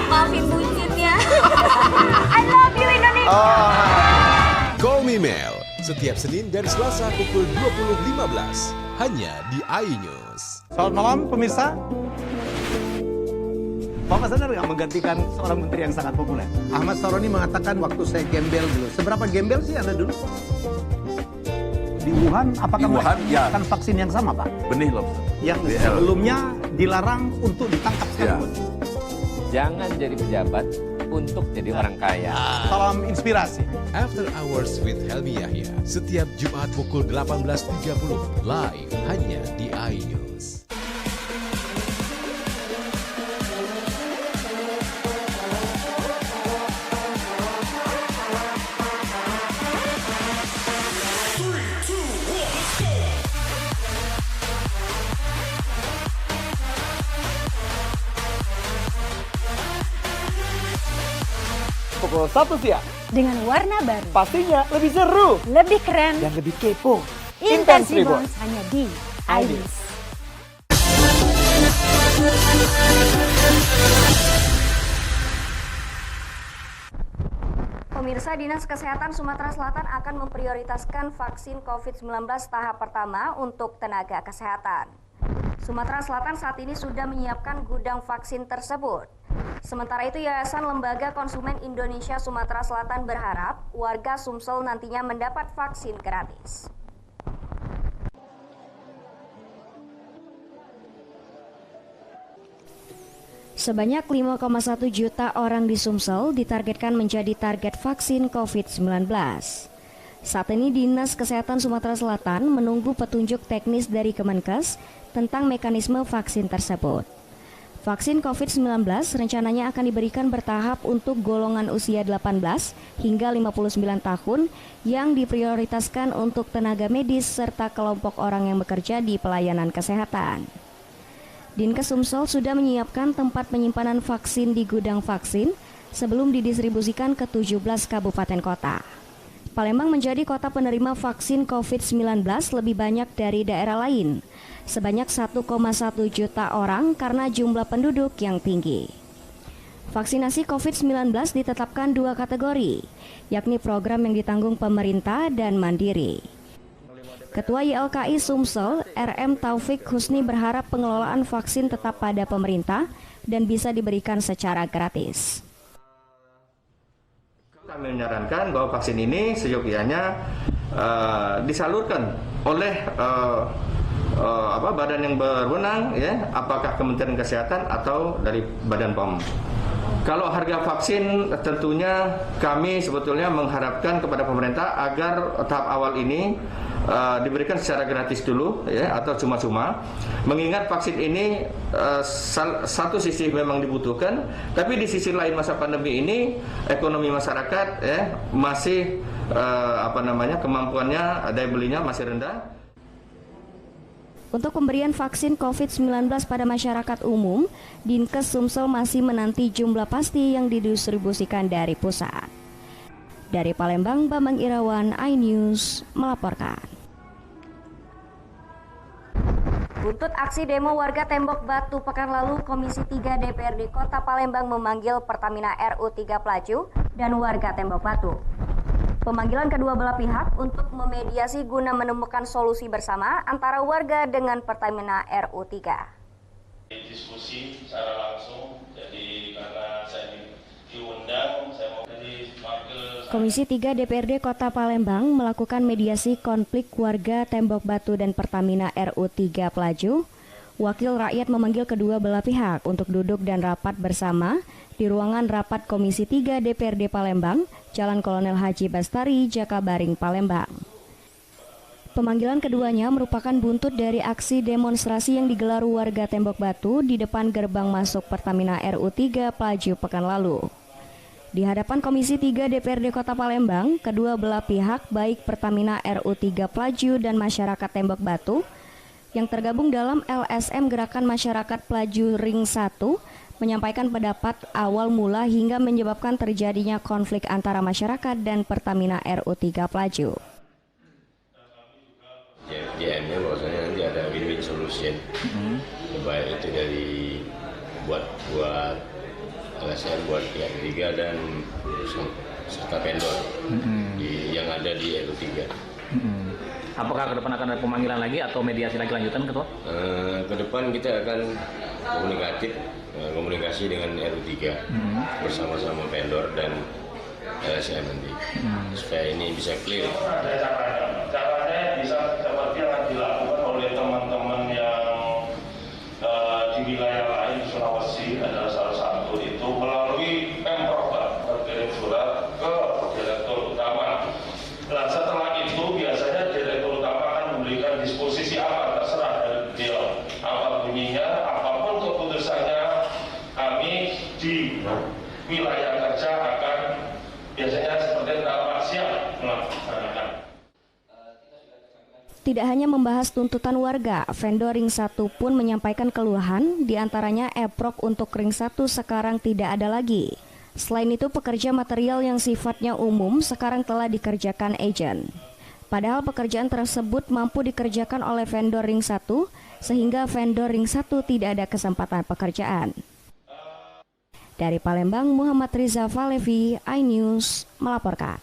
Maafin bucinnya. I love you Indonesia. Call Me Mel setiap Senin dan Selasa pukul 20.15 hanya di iNews. Selamat malam pemirsa. Bapak sadar nggak menggantikan seorang menteri yang sangat populer? Ahmad Saroni mengatakan waktu saya gembel dulu. Seberapa gembel sih Anda dulu? Di Wuhan, apakah mereka akan vaksin yang sama, Pak? Benih lobster. Yang sebelumnya dilarang untuk ditangkap sekalipun. Jangan jadi pejabat untuk jadi orang kaya. Salam inspirasi. After Hours with Helmi Yahya setiap Jumat pukul 18.30 live hanya di iNews. Pukul 1 siang. Dengan warna baru. Pastinya lebih seru. Lebih keren. Dan lebih kepo. Intense Reborn hanya di iNews. Pemirsa, Dinas Kesehatan Sumatera Selatan akan memprioritaskan vaksin COVID-19 tahap pertama untuk tenaga kesehatan. Sumatera Selatan saat ini sudah menyiapkan gudang vaksin tersebut. Sementara itu, Yayasan Lembaga Konsumen Indonesia Sumatera Selatan berharap warga Sumsel nantinya mendapat vaksin gratis. Sebanyak 5,1 juta orang di Sumsel ditargetkan menjadi target vaksin COVID-19. Saat ini Dinas Kesehatan Sumatera Selatan menunggu petunjuk teknis dari Kemenkes tentang mekanisme vaksin tersebut. Vaksin COVID-19 rencananya akan diberikan bertahap untuk golongan usia 18 hingga 59 tahun yang diprioritaskan untuk tenaga medis serta kelompok orang yang bekerja di pelayanan kesehatan. Dinkes Sumsel sudah menyiapkan tempat penyimpanan vaksin di gudang vaksin sebelum didistribusikan ke 17 kabupaten kota. Palembang menjadi kota penerima vaksin COVID-19 lebih banyak dari daerah lain, sebanyak 1,1 juta orang karena jumlah penduduk yang tinggi. Vaksinasi COVID-19 ditetapkan 2 kategori, yakni program yang ditanggung pemerintah dan mandiri. Ketua YLKI Sumsel, RM Taufik Husni berharap pengelolaan vaksin tetap pada pemerintah dan bisa diberikan secara gratis. Kami menyarankan bahwa vaksin ini seyogyanya disalurkan oleh badan yang berwenang, ya, apakah Kementerian Kesehatan atau dari Badan POM. Kalau harga vaksin tentunya kami sebetulnya mengharapkan kepada pemerintah agar tahap awal ini diberikan secara gratis dulu, ya, atau cuma-cuma. Mengingat vaksin ini satu sisi memang dibutuhkan, tapi di sisi lain masa pandemi ini ekonomi masyarakat, ya, masih kemampuannya daya belinya masih rendah. Untuk pemberian vaksin COVID-19 pada masyarakat umum, Dinkes Sumsel masih menanti jumlah pasti yang didistribusikan dari pusat. Dari Palembang, Bambang Irawan, iNews melaporkan. Buntut aksi demo warga Tembok Batu pekan lalu, Komisi 3 DPRD Kota Palembang memanggil Pertamina RU 3 Pelaju dan warga Tembok Batu. Pemanggilan kedua belah pihak untuk memediasi guna menemukan solusi bersama antara warga dengan Pertamina RU 3. Diskusi secara langsung, jadi karena saya diundang, saya mau dipanggil. Komisi 3 DPRD Kota Palembang melakukan mediasi konflik warga Tembok Batu dan Pertamina RU 3 Pelaju. Wakil rakyat memanggil kedua belah pihak untuk duduk dan rapat bersama di ruangan rapat Komisi 3 DPRD Palembang, Jalan Kolonel Haji Bastari, Jakabaring, Palembang. Pemanggilan keduanya merupakan buntut dari aksi demonstrasi yang digelar warga Tembok Batu di depan gerbang masuk Pertamina RU 3 Pelaju pekan lalu. Di hadapan Komisi 3 DPRD Kota Palembang, kedua belah pihak baik Pertamina RU 3 Pelaju dan masyarakat Tembok Batu yang tergabung dalam LSM Gerakan Masyarakat Pelaju Ring 1 menyampaikan pendapat awal mula hingga menyebabkan terjadinya konflik antara masyarakat dan Pertamina RU3 Pelaju. JM-nya bahwasanya nanti ada win-win solution, baik itu dari buat LSM, buat pihak ketiga dan serta vendor yang ada di RU3. Apakah ke depan akan ada pemanggilan lagi atau mediasi lagi lanjutan, Ketua? Ke depan kita akan komunikasi dengan RU3 bersama-sama vendor dan LSM nanti supaya ini bisa clear. Caranya bisa seperti yang dilakukan oleh teman-teman yang di wilayah lain di Sulawesi, adalah salah satu itu melalui Pemprov berkirim surat ke Direktur Utama. Nah, setelah itu biasanya Direktur Utama akan memberikan disposisi apa, terserah dari beliau apa bunyinya, apapun keputusannya, kami di wilayah kerja akan biasanya seperti rapat siap melaksanakan. Tidak hanya membahas tuntutan warga, vendor Ring 1 pun menyampaikan keluhan, diantaranya eprok untuk Ring 1 sekarang tidak ada lagi. Selain itu, pekerja material yang sifatnya umum sekarang telah dikerjakan agen. Padahal pekerjaan tersebut mampu dikerjakan oleh vendor Ring 1, sehingga vendor Ring 1 tidak ada kesempatan pekerjaan. Dari Palembang, Muhammad Riza Falevi, iNews melaporkan.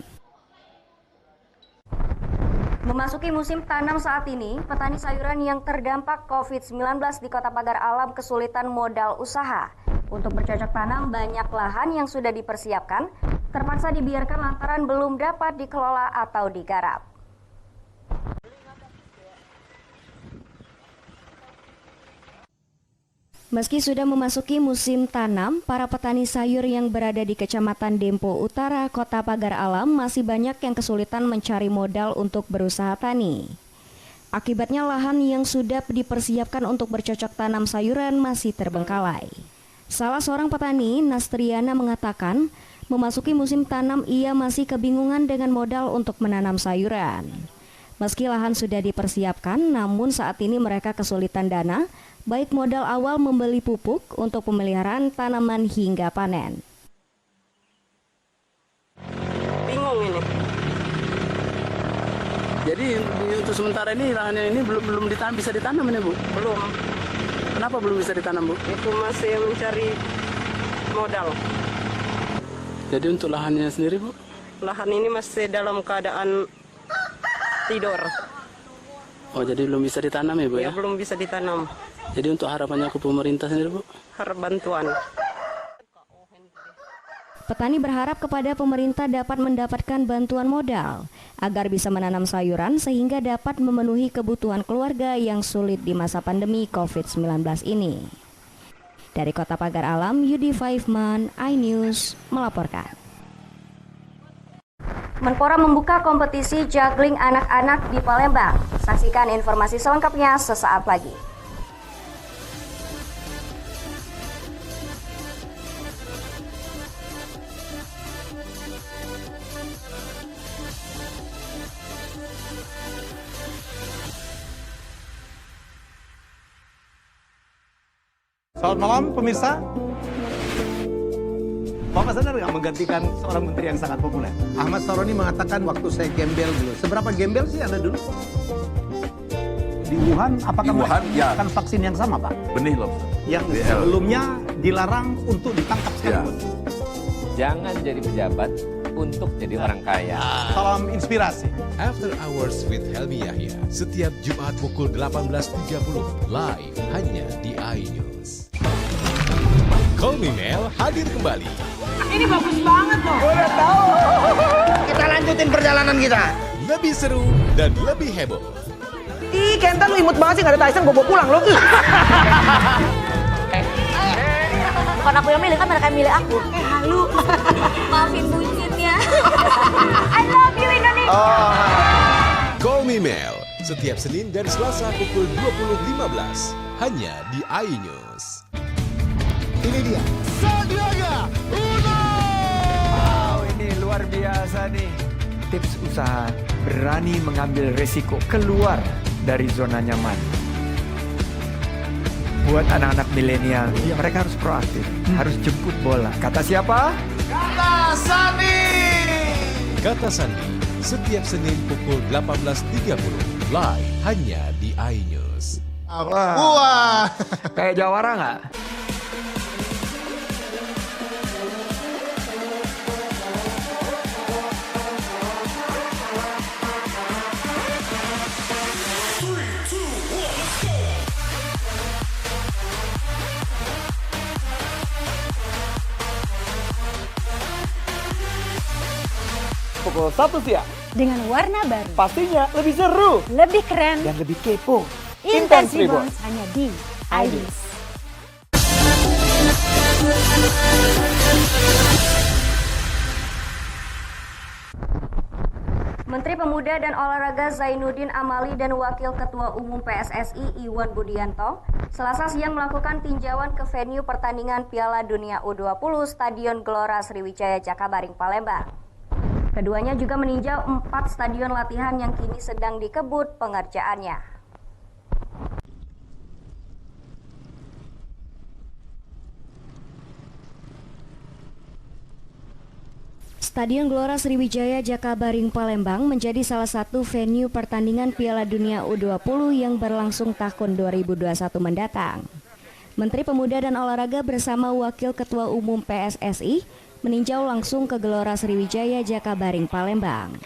Memasuki musim tanam saat ini, petani sayuran yang terdampak COVID-19 di Kota Pagar Alam kesulitan modal usaha. Untuk bercocok tanam, banyak lahan yang sudah dipersiapkan, terpaksa dibiarkan lantaran belum dapat dikelola atau digarap. Meski sudah memasuki musim tanam, para petani sayur yang berada di Kecamatan Dempo Utara, Kota Pagar Alam masih banyak yang kesulitan mencari modal untuk berusaha tani. Akibatnya lahan yang sudah dipersiapkan untuk bercocok tanam sayuran masih terbengkalai. Salah seorang petani, Nastriana, mengatakan memasuki musim tanam ia masih kebingungan dengan modal untuk menanam sayuran. Meski lahan sudah dipersiapkan, namun saat ini mereka kesulitan dana, baik modal awal membeli pupuk untuk pemeliharaan tanaman hingga panen. Bingung ini. Jadi untuk sementara ini lahannya ini belum ditanam, bisa ditanam ini, Bu? Belum. Kenapa belum bisa ditanam, Bu? Itu masih mencari modal. Jadi untuk lahannya sendiri, Bu? Lahan ini masih dalam keadaan tidur. Oh, jadi belum bisa ditanam ya, Bu, ya? Ya, belum bisa ditanam. Jadi untuk harapannya ke pemerintah sendiri, Bu? Harap bantuan. Petani berharap kepada pemerintah dapat mendapatkan bantuan modal agar bisa menanam sayuran sehingga dapat memenuhi kebutuhan keluarga yang sulit di masa pandemi COVID-19 ini. Dari Kota Pagar Alam, Yudi Faifman, iNews melaporkan. Menpora membuka kompetisi juggling anak-anak di Palembang. Saksikan informasi selengkapnya sesaat lagi. Selamat malam pemirsa. Bapak sadar nggak menggantikan seorang menteri yang sangat populer? Ahmad Saroni mengatakan waktu saya gembel dulu. Seberapa gembel sih Anda dulu? Di Wuhan, apakah ya. akan vaksin yang sama, Pak? Benih loh. Yang sebelumnya dilarang untuk ditangkap sekalipun. Jangan jadi pejabat untuk jadi orang kaya. Salam inspirasi. After Hours with Helmi Yahya, setiap Jumat pukul 18.30, live hanya di iNews. Call Me Mel hadir kembali. Ini bagus banget loh. Udah tahu. Kita lanjutin perjalanan kita. Lebih seru dan lebih heboh. Ih, Kentan limut banget sih, gak ada Tyson, gue bawa pulang loh. Bukan aku yang milih, kan mereka yang milih aku. Halu. Maafin bucinnya. I love you Indonesia. Call Me Mel, setiap Senin dan Selasa pukul 20.15, hanya di iNews. Ini dia, Sandiaga Uno. Wow, ini luar biasa nih. Tips usaha, berani mengambil resiko, keluar dari zona nyaman. Buat anak-anak milenial, ya mereka harus proaktif, harus jemput bola. Kata siapa? Kata Sandi. Kata Sandi, setiap Senin pukul 18.30 live hanya di iNews. Wah, kayak jawara nggak? Pukul 1 siang. Dengan warna baru. Pastinya lebih seru. Lebih keren. Dan lebih kepo. Intense Reborn hanya di iNews. Menteri Pemuda dan Olahraga Zainuddin Amali dan Wakil Ketua Umum PSSI Iwan Budianto Selasa siang melakukan tinjauan ke venue pertandingan Piala Dunia U20 Stadion Gelora Sriwijaya Jakabaring Palembang. Keduanya juga meninjau 4 stadion latihan yang kini sedang dikebut pengerjaannya. Stadion Gelora Sriwijaya Jakabaring Palembang menjadi salah satu venue pertandingan Piala Dunia U20 yang berlangsung tahun 2021 mendatang. Menteri Pemuda dan Olahraga bersama Wakil Ketua Umum PSSI meninjau langsung ke Gelora Sriwijaya Jakabaring Palembang.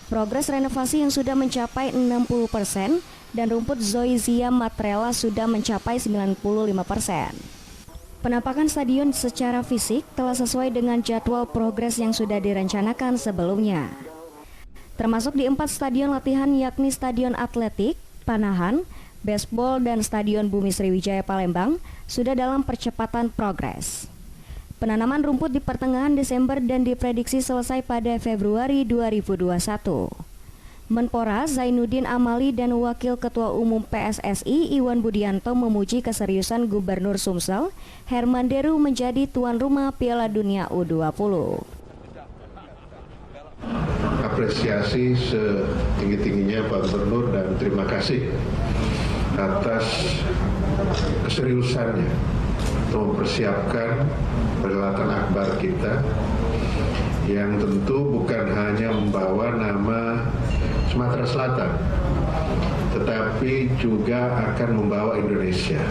Progres renovasi yang sudah mencapai 60% dan rumput Zoysia Matrela sudah mencapai 95%. Penampakan stadion secara fisik telah sesuai dengan jadwal progres yang sudah direncanakan sebelumnya. Termasuk di 4 stadion latihan yakni Stadion Atletik, Panahan, Baseball, dan Stadion Bumi Sriwijaya Palembang sudah dalam percepatan progres. Penanaman rumput di pertengahan Desember dan diprediksi selesai pada Februari 2021. Menpora Zainuddin Amali dan Wakil Ketua Umum PSSI Iwan Budianto memuji keseriusan Gubernur Sumsel, Herman Deru menjadi tuan rumah Piala Dunia U20. Apresiasi setinggi-tingginya Pak Gubernur dan terima kasih atas keseriusannya untuk mempersiapkan perhelatan akbar kita yang tentu bukan hanya membawa nama Sumatera Selatan, tetapi juga akan membawa Indonesia.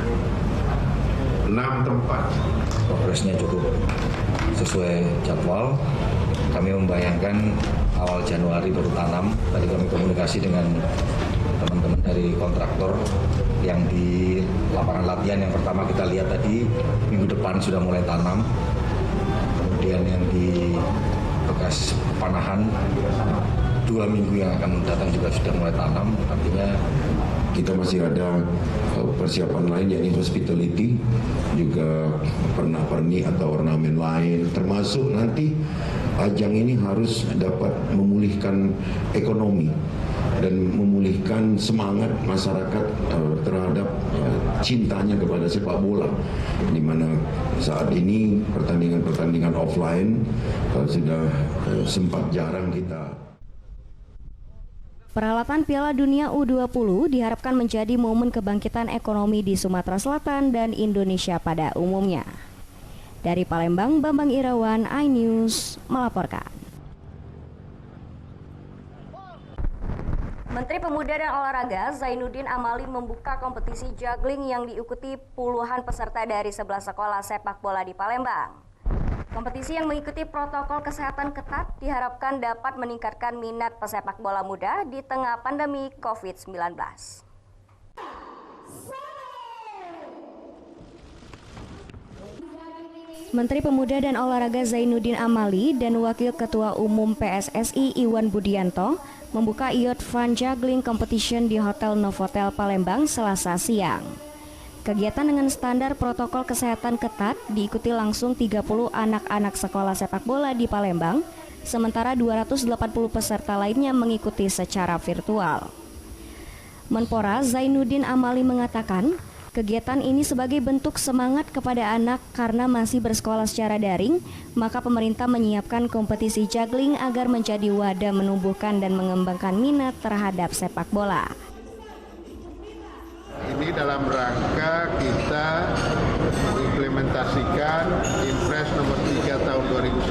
6 tempat. Progresnya cukup sesuai jadwal. Kami membayangkan awal Januari baru tanam. Tadi kami komunikasi dengan teman-teman dari kontraktor yang di lapangan latihan yang pertama kita lihat tadi minggu depan sudah mulai tanam. Kemudian yang di bekas Panahan 2 minggu yang akan datang juga sudah mulai tanam. Artinya kita masih ada persiapan lain yakni hospitality, juga pernak-pernik atau ornamen lain, termasuk nanti ajang ini harus dapat memulihkan ekonomi dan memulihkan semangat masyarakat terhadap cintanya kepada sepak bola, di mana saat ini pertandingan-pertandingan offline sudah sempat jarang kita. Peralatan Piala Dunia U20 diharapkan menjadi momen kebangkitan ekonomi di Sumatera Selatan dan Indonesia pada umumnya. Dari Palembang, Bambang Irawan, iNews melaporkan. Menteri Pemuda dan Olahraga Zainuddin Amali membuka kompetisi juggling yang diikuti puluhan peserta dari 11 sekolah sepak bola di Palembang. Kompetisi yang mengikuti protokol kesehatan ketat diharapkan dapat meningkatkan minat pesepak bola muda di tengah pandemi COVID-19. Menteri Pemuda dan Olahraga Zainuddin Amali dan Wakil Ketua Umum PSSI Iwan Budianto membuka Youth Fun Juggling Competition di Hotel Novotel Palembang Selasa siang. Kegiatan dengan standar protokol kesehatan ketat diikuti langsung 30 anak-anak sekolah sepak bola di Palembang, sementara 280 peserta lainnya mengikuti secara virtual. Menpora Zainuddin Amali mengatakan, kegiatan ini sebagai bentuk semangat kepada anak karena masih bersekolah secara daring, maka pemerintah menyiapkan kompetisi juggling agar menjadi wadah menumbuhkan dan mengembangkan minat terhadap sepak bola. Ini ini dalam rangka kita implementasikan Impres nomor 3 tahun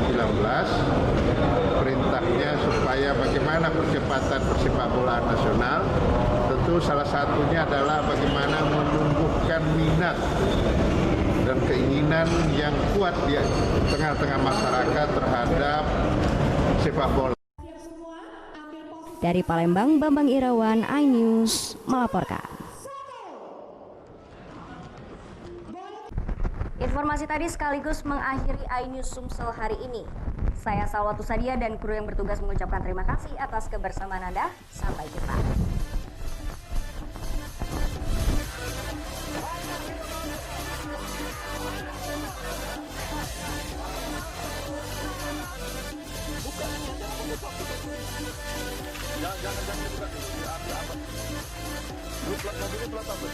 2019, perintahnya supaya bagaimana percepatan persepak bolaan nasional. Tentu salah satunya adalah bagaimana menumbuhkan minat dan keinginan yang kuat di tengah-tengah masyarakat terhadap sepak bola. Dari Palembang, Bambang Irawan, iNews melaporkan. Informasi tadi sekaligus mengakhiri iNews Sumsel hari ini. Saya Salwatu Sadia dan kru yang bertugas mengucapkan terima kasih atas kebersamaan Anda. Sampai jumpa. Jangan dibuka. Apa? Lu plat mobilnya plat apa?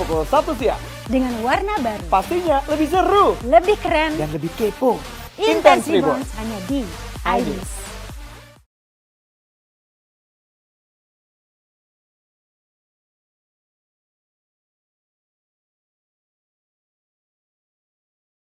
Pukul 1 siang. Dengan warna baru. Pastinya lebih seru. Lebih keren. Dan lebih kepo. Intense Rebounds hanya di iNews.